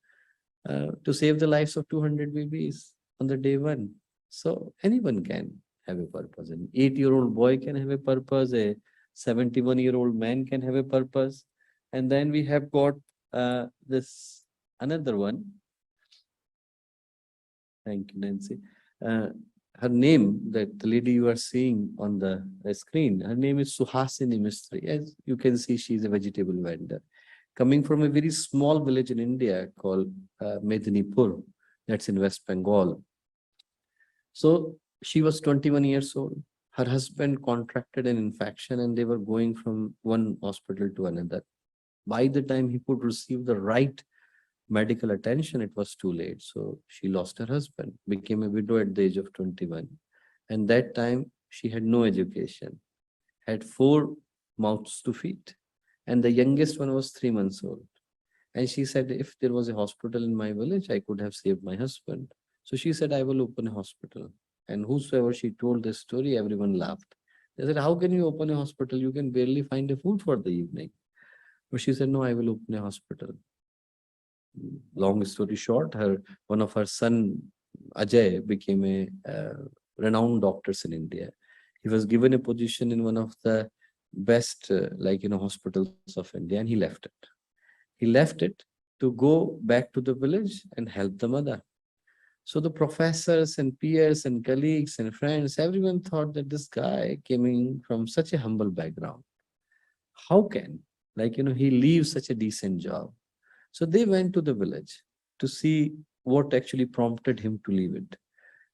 To save the lives of 200 babies on the day one. So anyone can have a purpose. An 8-year-old boy can have a purpose. A 71-year-old man can have a purpose. And then we have got this another one. Thank you, Nancy. Her name, that the lady you are seeing on the screen, her name is Suhasini Mistry. As you can see, she is a vegetable vendor coming from a very small village in India called Medinipur. That's in West Bengal. So she was 21 years old. Her husband contracted an infection and they were going from one hospital to another. By the time he could receive the right medical attention, it was too late. So she lost her husband, became a widow at the age of 21. And that time she had no education, had 4 mouths to feed. And the youngest one was 3 months old. And she said, if there was a hospital in my village, I could have saved my husband. So she said, I will open a hospital. And whosoever she told this story, everyone laughed. They said, how can you open a hospital? You can barely find a food for the evening. But she said, no, I will open a hospital. Long story short, one of her son, Ajay, became a renowned doctor in India. He was given a position in one of the best, hospitals of India, and he left it. He left it to go back to the village and help the mother. So the professors and peers and colleagues and friends, everyone thought that this guy coming from such a humble background, how can, he leave such a decent job? So they went to the village to see what actually prompted him to leave it.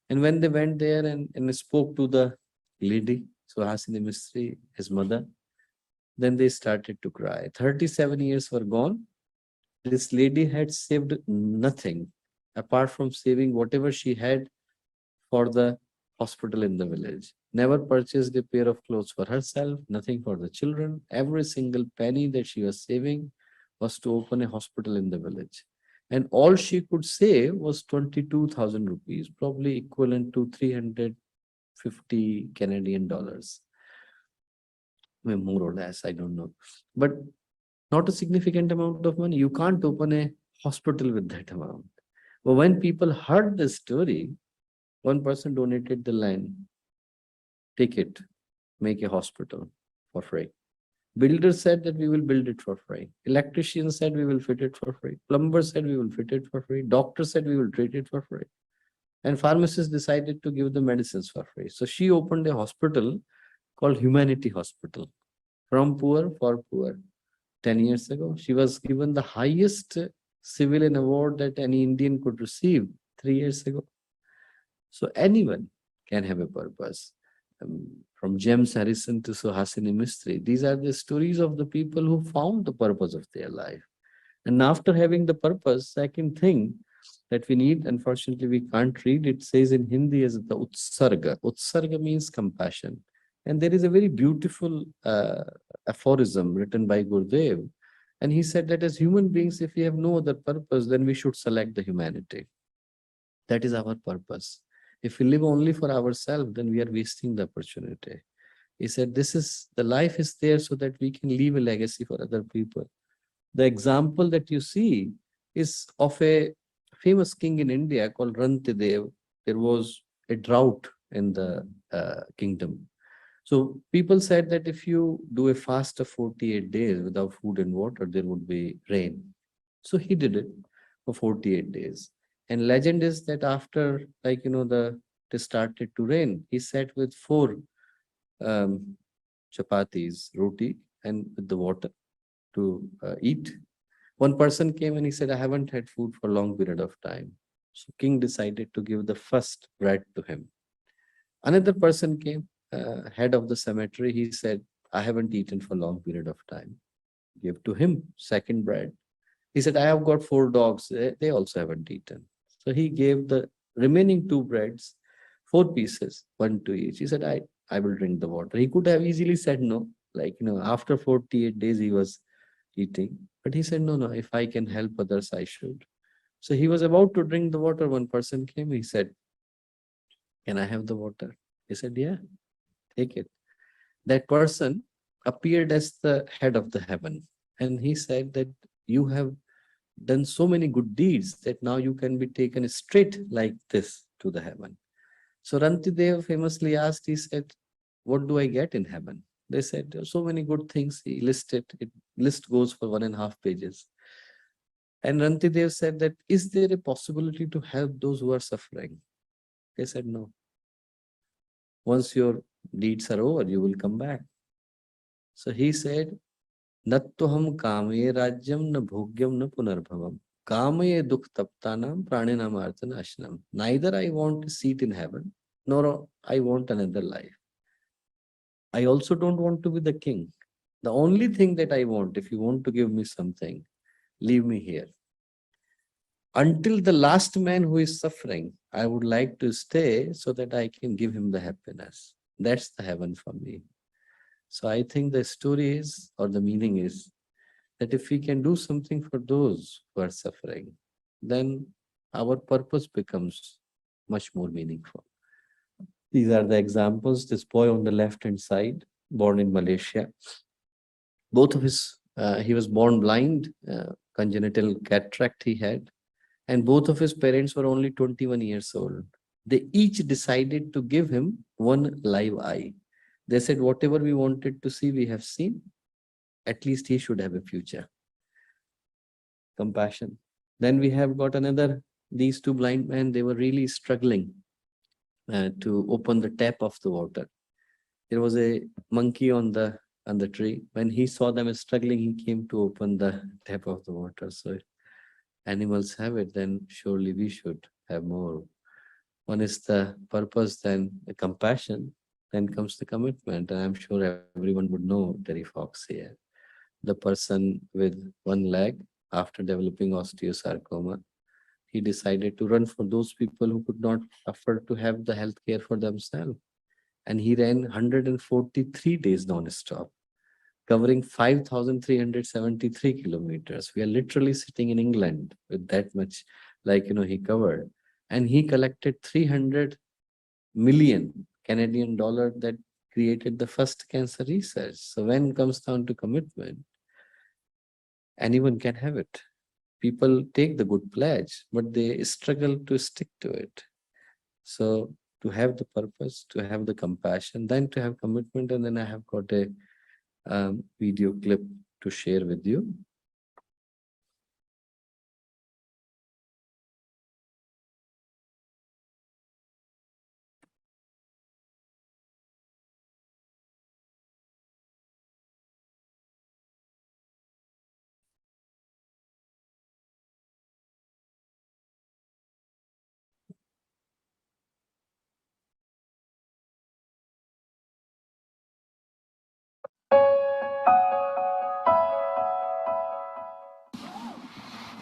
And when they went there and spoke to the lady, Suhasini Mistry, his mother, then they started to cry. 37 years were gone. This lady had saved nothing apart from saving whatever she had for the hospital in the village. Never purchased a pair of clothes for herself, nothing for the children. Every single penny that she was saving was to open a hospital in the village. And all she could save was 22,000 rupees, probably equivalent to 350 Canadian dollars. More or less, I don't know. But not a significant amount of money. You can't open a hospital with that amount. But when people heard the story, one person donated the land. Take it, make a hospital for free. Builder said that we will build it for free. Electrician said we will fit it for free. Plumber said we will fit it for free. Doctor said we will treat it for free. And pharmacist decided to give the medicines for free. So she opened a hospital called Humanity Hospital, from poor for poor. 10 years ago, she was given the highest civilian award that any Indian could receive 3 years ago. So anyone can have a purpose. From James Harrison to Suhasini Mistry, these are the stories of the people who found the purpose of their life. And after having the purpose, second thing that we need, unfortunately we can't read, it says in Hindi as the Utsarga. Utsarga means compassion. And there is a very beautiful aphorism written by Gurudev. And he said that as human beings, if we have no other purpose, then we should select the humanity. That is our purpose. If we live only for ourselves, then we are wasting the opportunity. He said, the life is there so that we can leave a legacy for other people. The example that you see is of a famous king in India called Rantidev. There was a drought in the kingdom. So people said that if you do a fast of 48 days without food and water, there would be rain. So he did it for 48 days. And legend is that after, it started to rain, he sat with 4 chapatis, roti, and with the water to eat. One person came and he said, I haven't had food for a long period of time. So king decided to give the first bread to him. Another person came, head of the cemetery. He said, I haven't eaten for a long period of time. Give to him second bread. He said, I have got 4 dogs. They also haven't eaten. So he gave the remaining 2 breads, 4 pieces, 1 to each. He said, I will drink the water. He could have easily said no. After 48 days, he was eating. But he said, no, if I can help others, I should. So he was about to drink the water. One person came. He said, can I have the water? He said, yeah, take it. That person appeared as the head of the heaven. And he said that you have done so many good deeds that now you can be taken straight like this to the heaven. So Rantidev famously asked, he said, what do I get in heaven? They said, there are so many good things. He listed it. List goes for 1.5 pages. And Rantidev said that, is there a possibility to help those who are suffering? They said, no. Once your deeds are over, you will come back. So he said, Nattoham kame rajyam na bhogyam na punarbhavam. Kamaye dukh taptanam praninam arthanashanam. Neither I want a seat in heaven, nor I want another life. I also don't want to be the king. The only thing that I want, if you want to give me something, leave me here. Until the last man who is suffering, I would like to stay so that I can give him the happiness. That's the heaven for me. So I think the story is, or the meaning is, that if we can do something for those who are suffering, then our purpose becomes much more meaningful. These are the examples. This boy on the left-hand side, born in Malaysia. Both of he was born blind, congenital cataract he had, and both of his parents were only 21 years old. They each decided to give him 1 live eye. They said, whatever we wanted to see, we have seen. At least he should have a future. Compassion. Then we have got these two blind men, they were really struggling to open the tap of the water. There was a monkey on the tree. When he saw them struggling, he came to open the tap of the water. So if animals have it, then surely we should have more. One is the purpose, then the compassion, then comes the commitment. And I'm sure everyone would know Terry Fox here. The person with one leg, after developing osteosarcoma, he decided to run for those people who could not afford to have the health care for themselves. And he ran 143 days non-stop, covering 5,373 kilometers. We are literally sitting in England with that much, he covered. And he collected 300 million Canadian dollar that created the first cancer research. So when it comes down to commitment, anyone can have it. People take the good pledge, but they struggle to stick to it. So to have the purpose, to have the compassion, then to have commitment, and then I have got a video clip to share with you.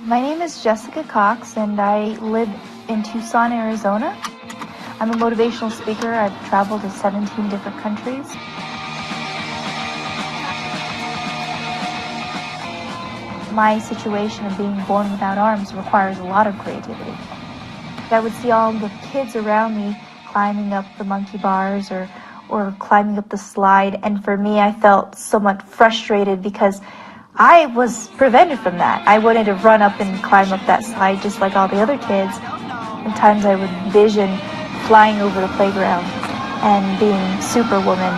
My name is Jessica Cox, and I live in Tucson, Arizona. I'm a motivational speaker. I've traveled to 17 different countries. My situation of being born without arms requires a lot of creativity. I would see all the kids around me climbing up the monkey bars or climbing up the slide, and for me, I felt somewhat frustrated because I was prevented from that. I wanted to run up and climb up that slide just like all the other kids. Sometimes I would vision flying over the playground and being Superwoman.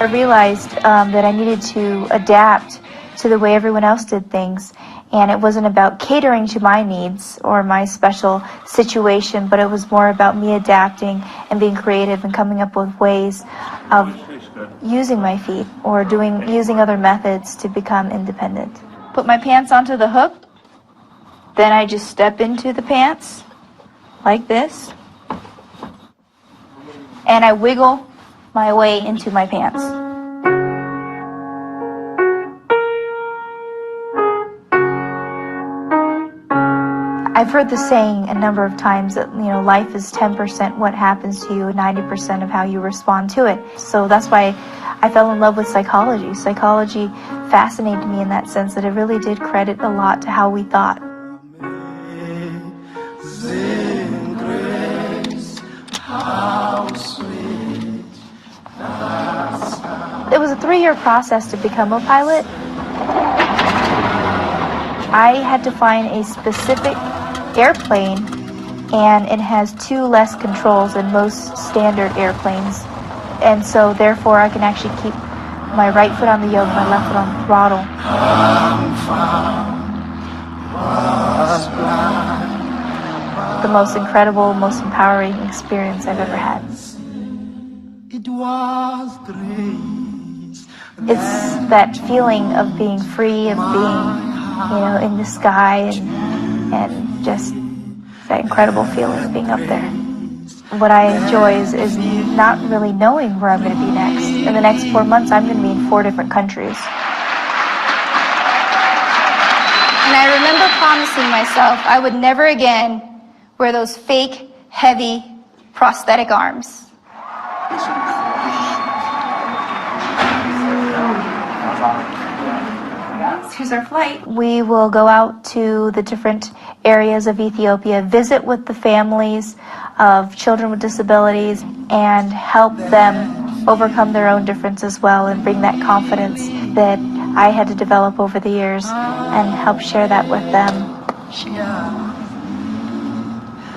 I realized that I needed to adapt to the way everyone else did things, and it wasn't about catering to my needs or my special situation, but it was more about me adapting and being creative and coming up with ways of using my feet or using other methods to become independent. Put my pants onto the hook, then I just step into the pants like this, and I wiggle my way into my pants. I've heard the saying a number of times that, life is 10% what happens to you and 90% of how you respond to it. So that's why I fell in love with psychology. Psychology fascinated me in that sense that it really did credit a lot to how we thought. It was a 3-year process to become a pilot. I had to find a specific airplane, and it has 2 less controls than most standard airplanes. And so therefore I can actually keep my right foot on the yoke, my left foot on the throttle. The most incredible, most empowering experience I've ever had. It's that feeling of being free, of being, in the sky, and just that incredible feeling of being up there. What I enjoy is not really knowing where I'm going to be next. In the next 4 months, I'm going to be in 4 different countries. And I remember promising myself I would never again wear those fake, heavy, prosthetic arms. Here's our flight. We will go out to the different areas of Ethiopia, visit with the families of children with disabilities, and help them overcome their own difference as well, and bring that confidence that I had to develop over the years and help share that with them.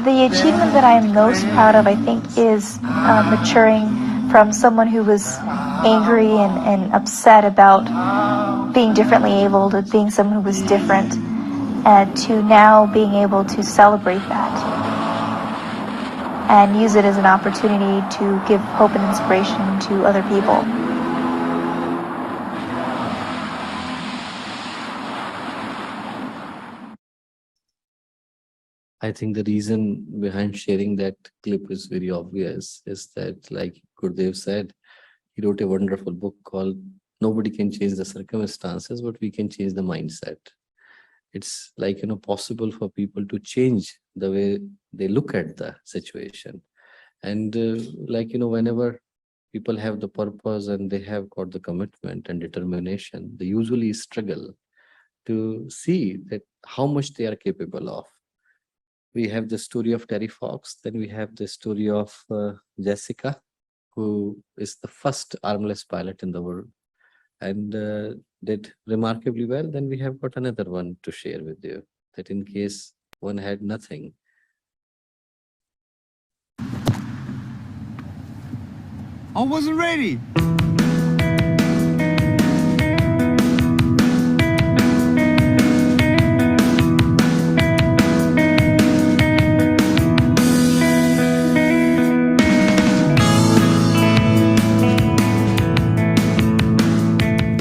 The achievement that I am most proud of, I think, is maturing from someone who was angry and upset about being differently abled, or being someone who was different, to now being able to celebrate that and use it as an opportunity to give hope and inspiration to other people. I think the reason behind sharing that clip is very obvious, is that, like Gurdev said, he wrote a wonderful book called Nobody Can Change the Circumstances, but We Can Change the Mindset. It's like, possible for people to change the way they look at the situation. And whenever people have the purpose and they have got the commitment and determination, they usually struggle to see that how much they are capable of. We have the story of Terry Fox, then we have the story of Jessica, who is the first armless pilot in the world and did remarkably well. Then we have got another one to share with you, that in case one had nothing. I wasn't ready.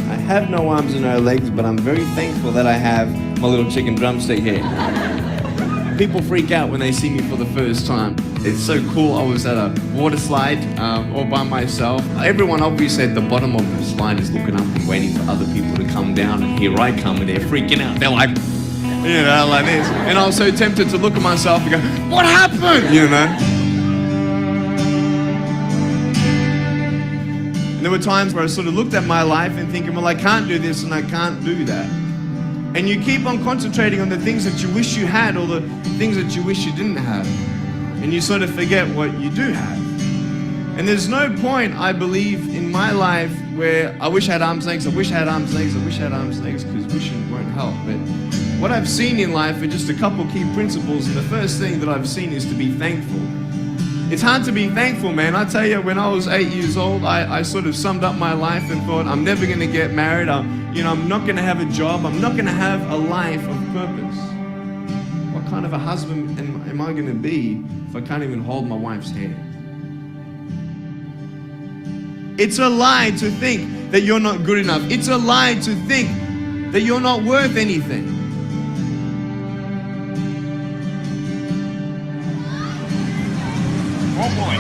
I have no arms and no legs, but I'm very thankful that I have my little chicken drumstick here. People freak out when they see me for the first time. It's so cool. I was at a water slide all by myself. Everyone obviously at the bottom of the slide is looking up and waiting for other people to come down, and here I come and they're freaking out. They're like, like this. And I was so tempted to look at myself and go, what happened? And there were times where I sort of looked at my life and thinking, well, I can't do this and I can't do that. And you keep on concentrating on the things that you wish you had, or the things that you wish you didn't have. And you sort of forget what you do have. And there's no point, I believe, in my life where I wish I had arms and legs, I wish I had arms and legs, I wish I had arms and legs, because wishing won't help. But what I've seen in life are just a couple key principles, and the first thing that I've seen is to be thankful. It's hard to be thankful, man. I tell you, when I was 8 years old, I sort of summed up my life and thought, I'm never going to get married. I'm not going to have a job. I'm not going to have a life of purpose. What kind of a husband am I going to be if I can't even hold my wife's hand? It's a lie to think that you're not good enough. It's a lie to think that you're not worth anything. Oh boy.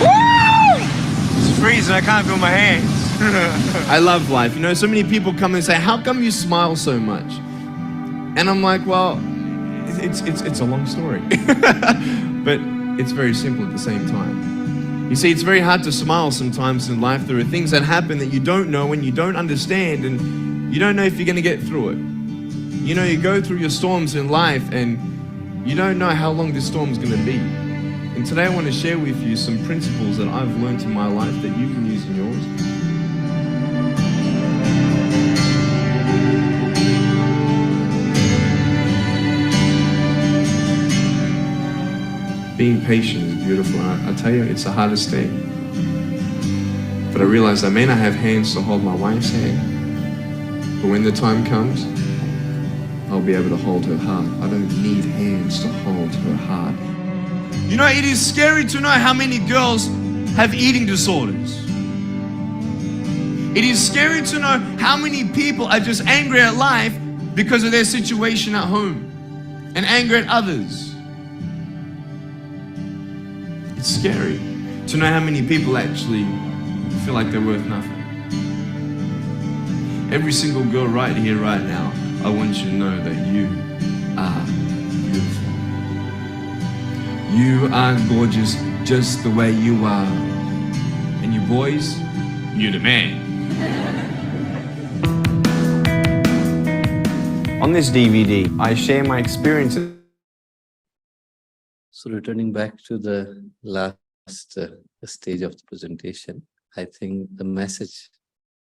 Woo! It's freezing, I can't feel my hands. I love life. So many people come and say, how come you smile so much? And I'm like, well, it's a long story. But it's very simple at the same time. You see, it's very hard to smile sometimes in life. There are things that happen that you don't know and you don't understand, and you don't know if you're going to get through it. You go through your storms in life and you don't know how long this storm's going to be. And today I want to share with you some principles that I've learned in my life that you can use in yours. Being patient is beautiful. I tell you, it's the hardest thing. But I realize I may not have hands to hold my wife's hand, but when the time comes, I'll be able to hold her heart. I don't need hands to hold her heart. It is scary to know how many girls have eating disorders. It is scary to know how many people are just angry at life because of their situation at home and angry at others. It's scary to know how many people actually feel like they're worth nothing. Every single girl right here, right now, I want you to know that you are beautiful. You are gorgeous just the way you are. And you boys, you're the man. On this DVD, I share my experiences. So returning back to the last stage of the presentation, I think the message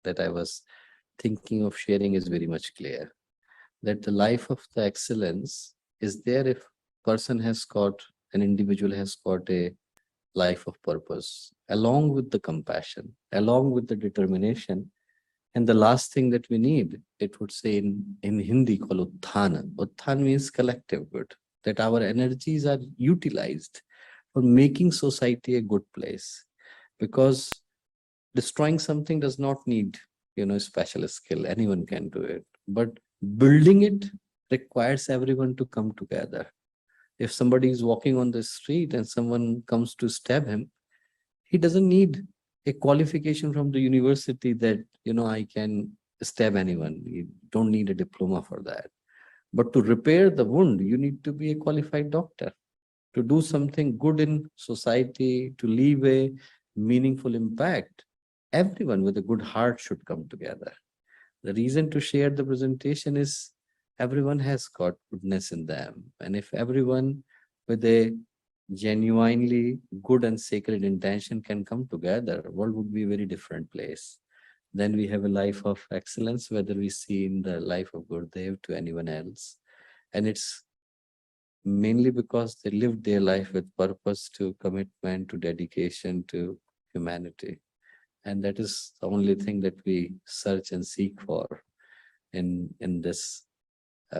that I was thinking of sharing is very much clear. That the life of the excellence is there if person has got an individual has got a life of purpose, along with the compassion, along with the determination. And the last thing that we need, it would say in Hindi called Utthana. Utthana means collective good, that our energies are utilized for making society a good place. Because destroying something does not need, special skill. Anyone can do it. But building it requires everyone to come together. If somebody is walking on the street and someone comes to stab him, he doesn't need a qualification from the university that, I can stab anyone. You don't need a diploma for that. But to repair the wound, you need to be a qualified doctor. To do something good in society, to leave a meaningful impact, everyone with a good heart should come together. The reason to share the presentation is everyone has got goodness in them. And if everyone with a genuinely good and sacred intention can come together, the world would be a very different place. Then we have a life of excellence, whether we see in the life of Gurudev to anyone else. And it's mainly because they lived their life with purpose, to commitment, to dedication to humanity. And that is the only thing that we search and seek for in this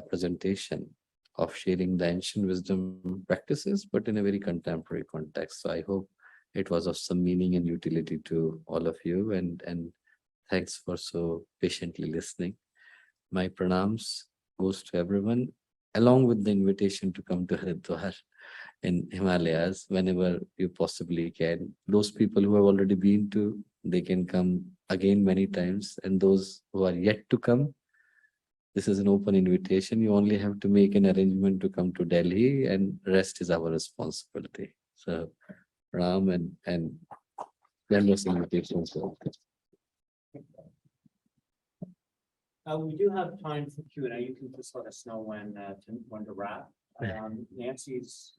presentation of sharing the ancient wisdom practices, but in a very contemporary context. So I hope it was of some meaning and utility to all of you, and thanks for so patiently listening. My pranams goes to everyone, along with the invitation to come to Haridwar in Himalayas whenever you possibly can. Those people who have already been to, they can come again many times, and those who are yet to come, this is an open invitation. You only have to make an arrangement to come to Delhi, and rest is our responsibility. So, Ram and generous invitations. We do have time for Q&A. You can just let us know when to wrap. Nancy's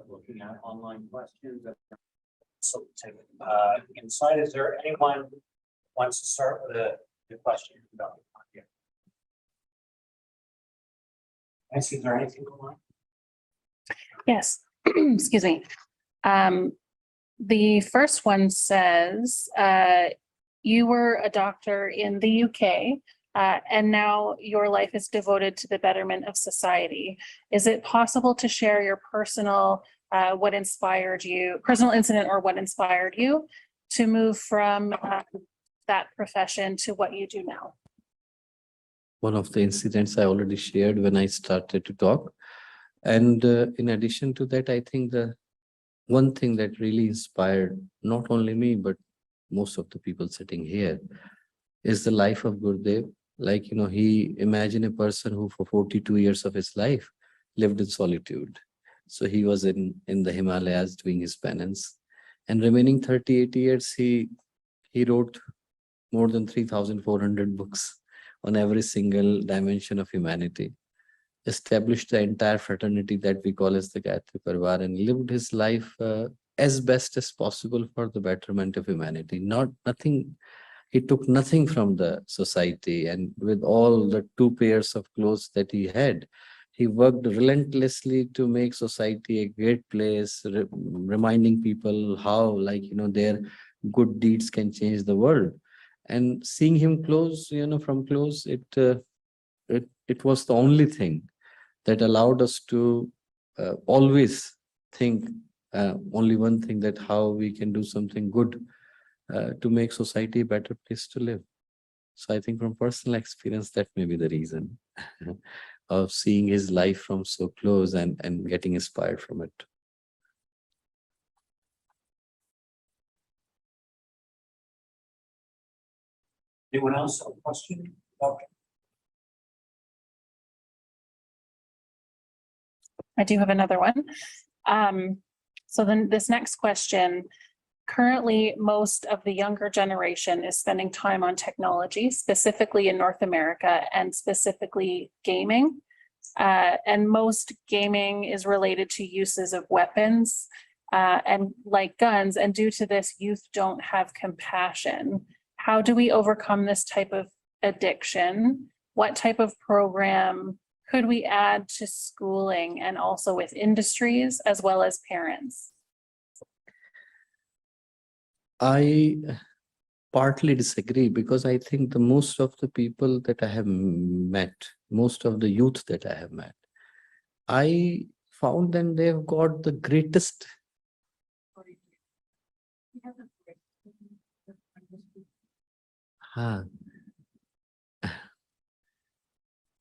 looking at online questions. So, inside, is there anyone who wants to start with a question about it? Nancy, is there anything going on? Yes, excuse me. The first one says, you were a doctor in the UK, and now your life is devoted to the betterment of society. Is it possible to share your personal, what inspired you, personal incident or what inspired you to move from that profession to what you do now? One of the incidents I already shared when I started to talk. And in addition to that, I think the one thing that really inspired not only me, but most of the people sitting here is the life of Gurudev. Like, he imagined a person who for 42 years of his life lived in solitude. So he was in the Himalayas doing his penance, and remaining 38 years, he wrote more than 3,400 books on every single dimension of humanity, established the entire fraternity that we call as the Gayatri Parivar, and lived his life as best as possible for the betterment of humanity. He took nothing from the society, and with all the 2 pairs of clothes that he had, he worked relentlessly to make society a great place, reminding people how, their good deeds can change the world. And seeing him from close, it was the only thing that allowed us to always think only one thing, that how we can do something good to make society a better place to live. So I think from personal experience, that may be the reason of seeing his life from so close and getting inspired from it. Anyone else have a question? Okay. I do have another one. So then this next question, currently most of the younger generation is spending time on technology, specifically in North America and specifically gaming. And most gaming is related to uses of weapons and like guns. And due to this, youth don't have compassion. How do we overcome this type of addiction? What type of program could we add to schooling and also with industries as well as parents? I partly disagree because I think the most of the people that I have met, most of the youth that I have met, I found them they've got the greatest. Huh.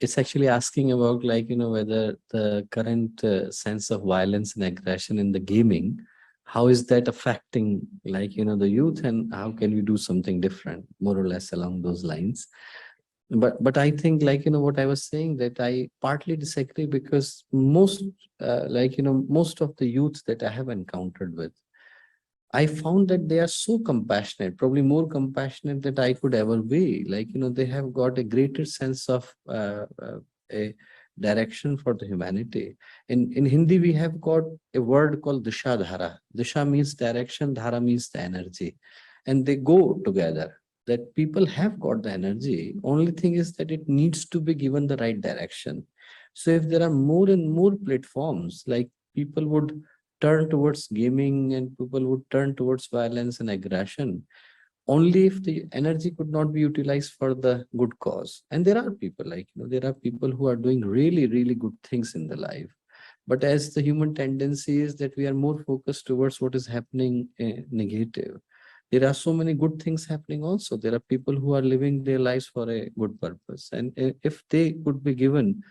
It's actually asking about whether the current sense of violence and aggression in the gaming, how is that affecting the youth, and how can we do something different, more or less along those lines. But I think what I was saying, that I partly disagree because most most of the youth that I have encountered with, I found that they are so compassionate, probably more compassionate than I could ever be. They have got a greater sense of a direction for the humanity. In Hindi, we have got a word called Disha Dhara. Disha means direction, Dhara means the energy. And they go together. That people have got the energy. Only thing is that it needs to be given the right direction. So if there are more and more platforms, like people would turn towards gaming and people would turn towards violence and aggression, only if the energy could not be utilized for the good cause. And there are people there are people who are doing really, really good things in their life. But as the human tendency is that we are more focused towards what is happening negative. There are so many good things happening also. There are people who are living their lives for a good purpose. And if they could be given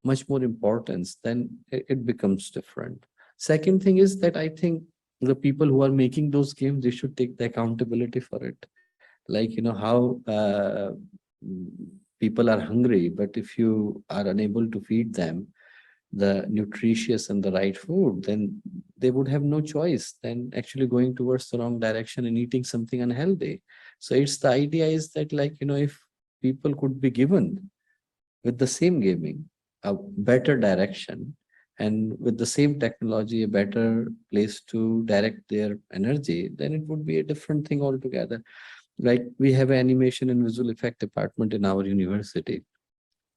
much more importance, then it becomes different. Second thing is that I think the people who are making those games, they should take the accountability for it. How people are hungry, but if you are unable to feed them the nutritious and the right food, then they would have no choice than actually going towards the wrong direction and eating something unhealthy. So it's the idea is that if people could be given with the same gaming a better direction, and with the same technology a better place to direct their energy, then it would be a different thing altogether. Like we have an animation and visual effect department in our university,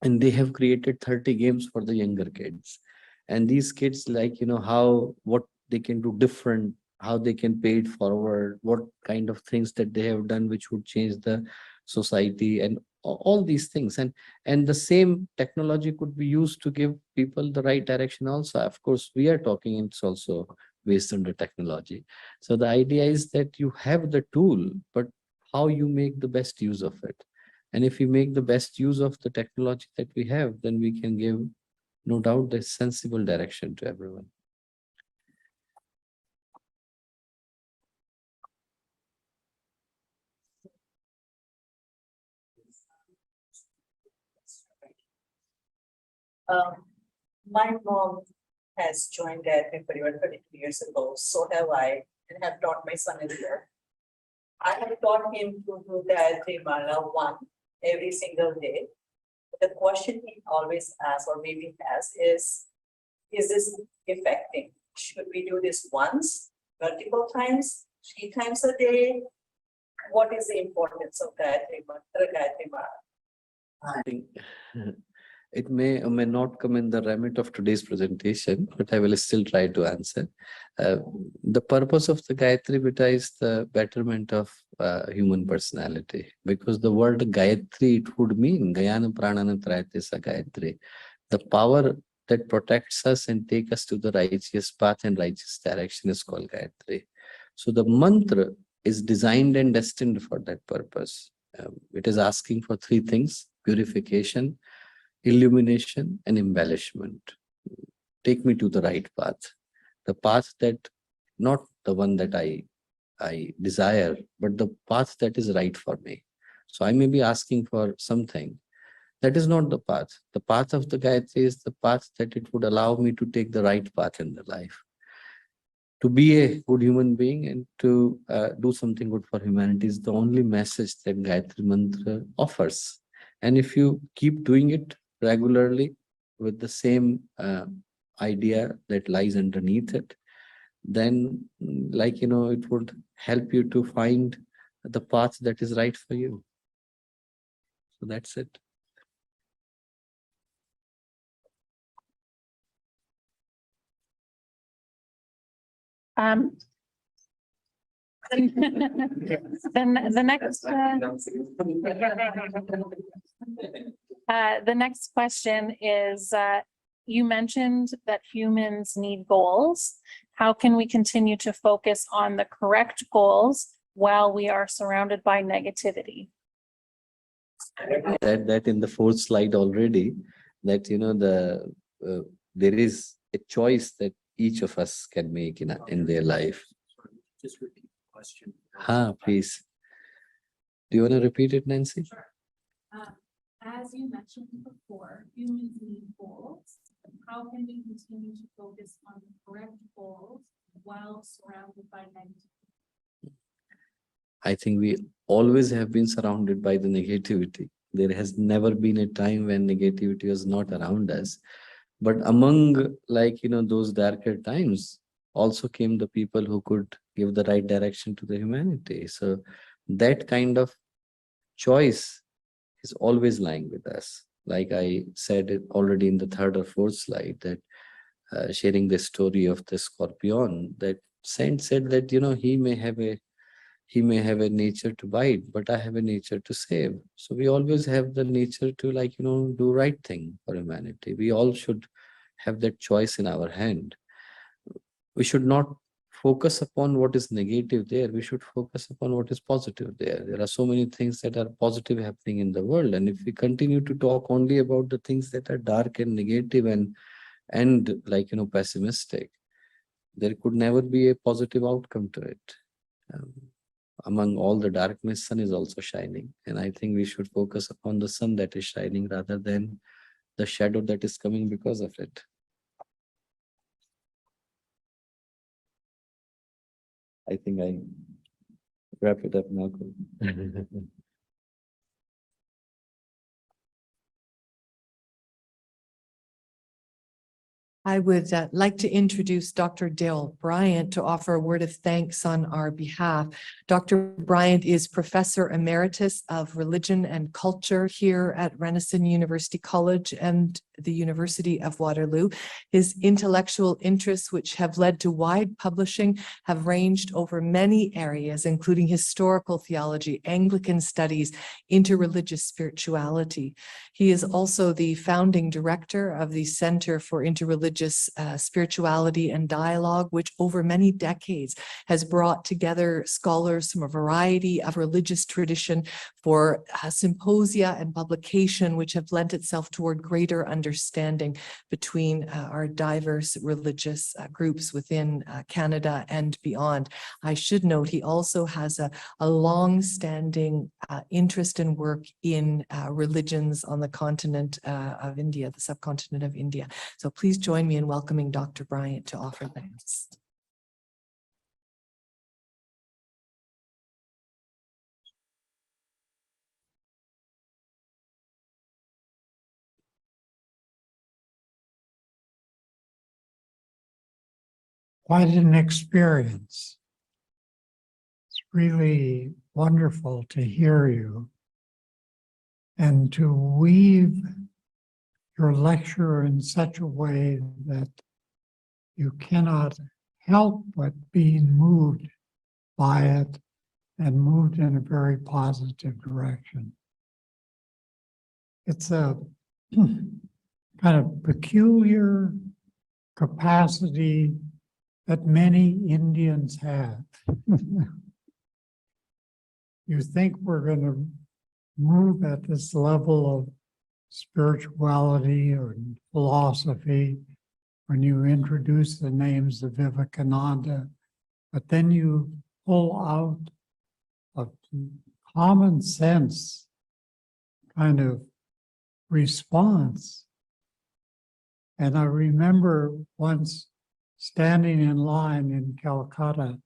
and they have created 30 games for the younger kids. And these kids what they can do different, how they can pay it forward, what kind of things that they have done which would change the society, and all these things. And the same technology could be used to give people the right direction also. Of course, we are talking, it's also based on the technology. So the idea is that you have the tool, but how you make the best use of it. And if we make the best use of the technology that we have, then we can give, no doubt, the sensible direction to everyone. My mom has joined Gayatri Parivar 32 years ago, so have I, and have taught my son as well. I have taught him to do Gayatri Mala 1 every single day. The question he always asks, or maybe has, is this effective? Should we do this once, multiple times, 3 times a day? What is the importance of Gayatri Mantra, Gayatri Mala? I think it may or may not come in the remit of today's presentation, but I will still try to answer. The purpose of the Gayatri Vita is the betterment of human personality, because the word Gayatri, it would mean Gayana Pranana Trayatesa Gayatri. The power that protects us and take us to the righteous path and righteous direction is called Gayatri. So the mantra is designed and destined for that purpose. It is asking for 3 things: purification, illumination, and embellishment. Take me to the right path. The path that, not the one that I desire, but the path that is right for me. So I may be asking for something. That is not the path. The path of the Gayatri is the path that it would allow me to take the right path in the life. To be a good human being and to do something good for humanity is the only message that Gayatri Mantra offers. And if you keep doing it regularly with the same idea that lies underneath it, then it would help you to find the path that is right for you. So that's it. Then the next question is, you mentioned that humans need goals. How can we continue to focus on the correct goals while we are surrounded by negativity? That in the fourth slide already, that there is a choice that each of us can make in their life. Just repeat the question. Please. Do you want to repeat it, Nancy? As you mentioned before, humans need goals. How can we continue to focus on the correct goals while surrounded by negativity? I think we always have been surrounded by the negativity. There has never been a time when negativity was not around us. But among those darker times also came the people who could give the right direction to the humanity. So that kind of choice is always lying with us. Like I said it already in the third or fourth slide, that sharing the story of the scorpion, that saint said that he may have a nature to bite, but I have a nature to save. So we always have the nature to do right thing for humanity. We all should have that choice in our hand. We should not focus upon what is negative there. We should focus upon what is positive there. There are so many things that are positive happening in the world. And if we continue to talk only about the things that are dark and negative and pessimistic, there could never be a positive outcome to it. Among all the darkness, sun is also shining. And I think we should focus upon the sun that is shining rather than the shadow that is coming because of it. I think I wrap it up now. I would like to introduce Dr. Dale Bryant to offer a word of thanks on our behalf. Dr. Bryant is Professor Emeritus of Religion and Culture here at Renison University College and the University of Waterloo. His intellectual interests, which have led to wide publishing, have ranged over many areas, including historical theology, Anglican studies, interreligious spirituality. He is also the founding director of the Center for Interreligious Spirituality and Dialogue, which over many decades has brought together scholars from a variety of religious tradition for symposia and publication, which have lent itself toward greater understanding between our diverse religious groups within Canada and beyond. I should note he also has a long-standing interest and work in religions on the continent of India, the subcontinent of India. So please join me in welcoming Dr. Bryant to offer thanks. Quite an experience. It's really wonderful to hear you and to weave your lecture in such a way that you cannot help but being moved by it and moved in a very positive direction. It's a kind of peculiar capacity that many Indians have. You think we're going to move at this level of spirituality or philosophy when you introduce the names of Vivekananda, but then you pull out a common sense kind of response. And I remember once standing in line in Calcutta,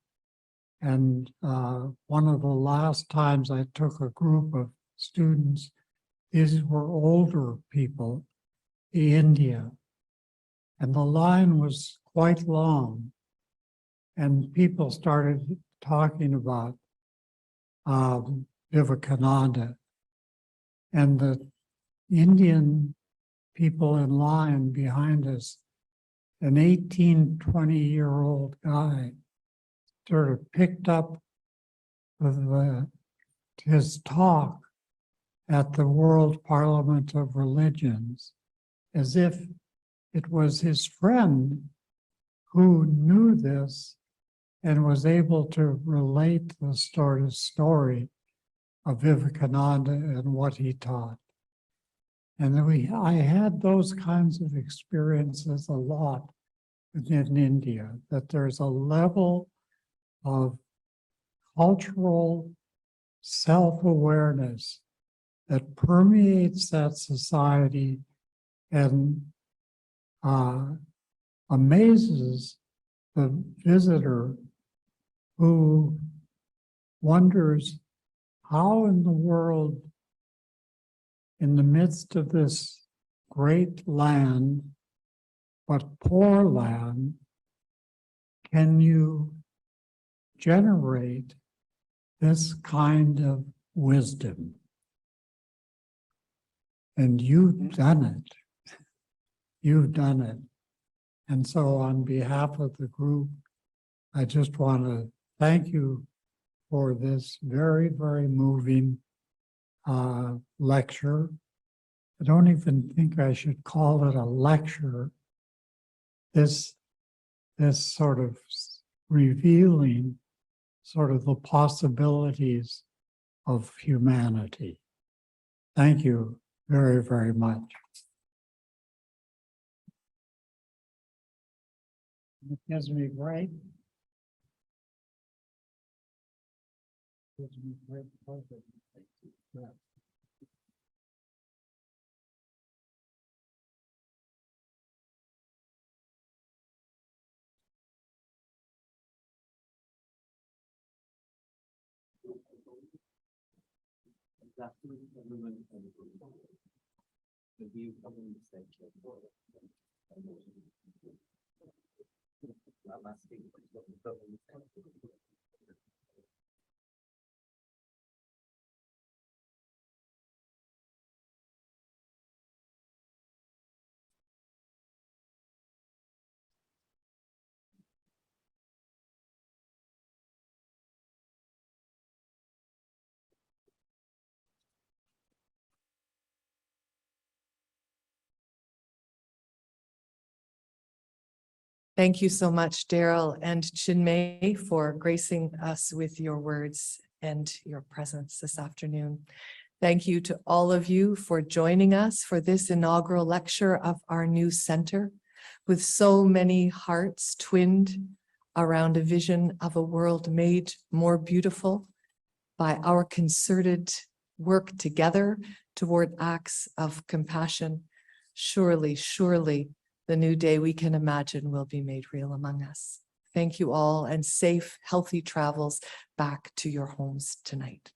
and one of the last times I took a group of students, these were older people in India, and the line was quite long, and people started talking about Vivekananda, and the Indian people in line behind us, an 18, 20-year-old guy sort of picked up his talk at the World Parliament of Religions as if it was his friend who knew this and was able to relate the sort of story of Vivekananda and what he taught. And then I had those kinds of experiences a lot within India, that there's a level of cultural self-awareness that permeates that society and amazes the visitor who wonders how in the world, in the midst of this great land, but poor land, can you generate this kind of wisdom? And you've done it. You've done it. And so on behalf of the group, I just want to thank you for this very, very moving lecture. I don't even think I should call it a lecture. This sort of revealing sort of the possibilities of humanity. Thank you very, very much. It gives me great pleasure. Yeah. Thank you so much, Daryl and Chinmay, for gracing us with your words and your presence this afternoon. Thank you to all of you for joining us for this inaugural lecture of our new center, with so many hearts twinned around a vision of a world made more beautiful by our concerted work together toward acts of compassion. Surely, surely, the new day we can imagine will be made real among us. Thank you all, and safe, healthy travels back to your homes tonight.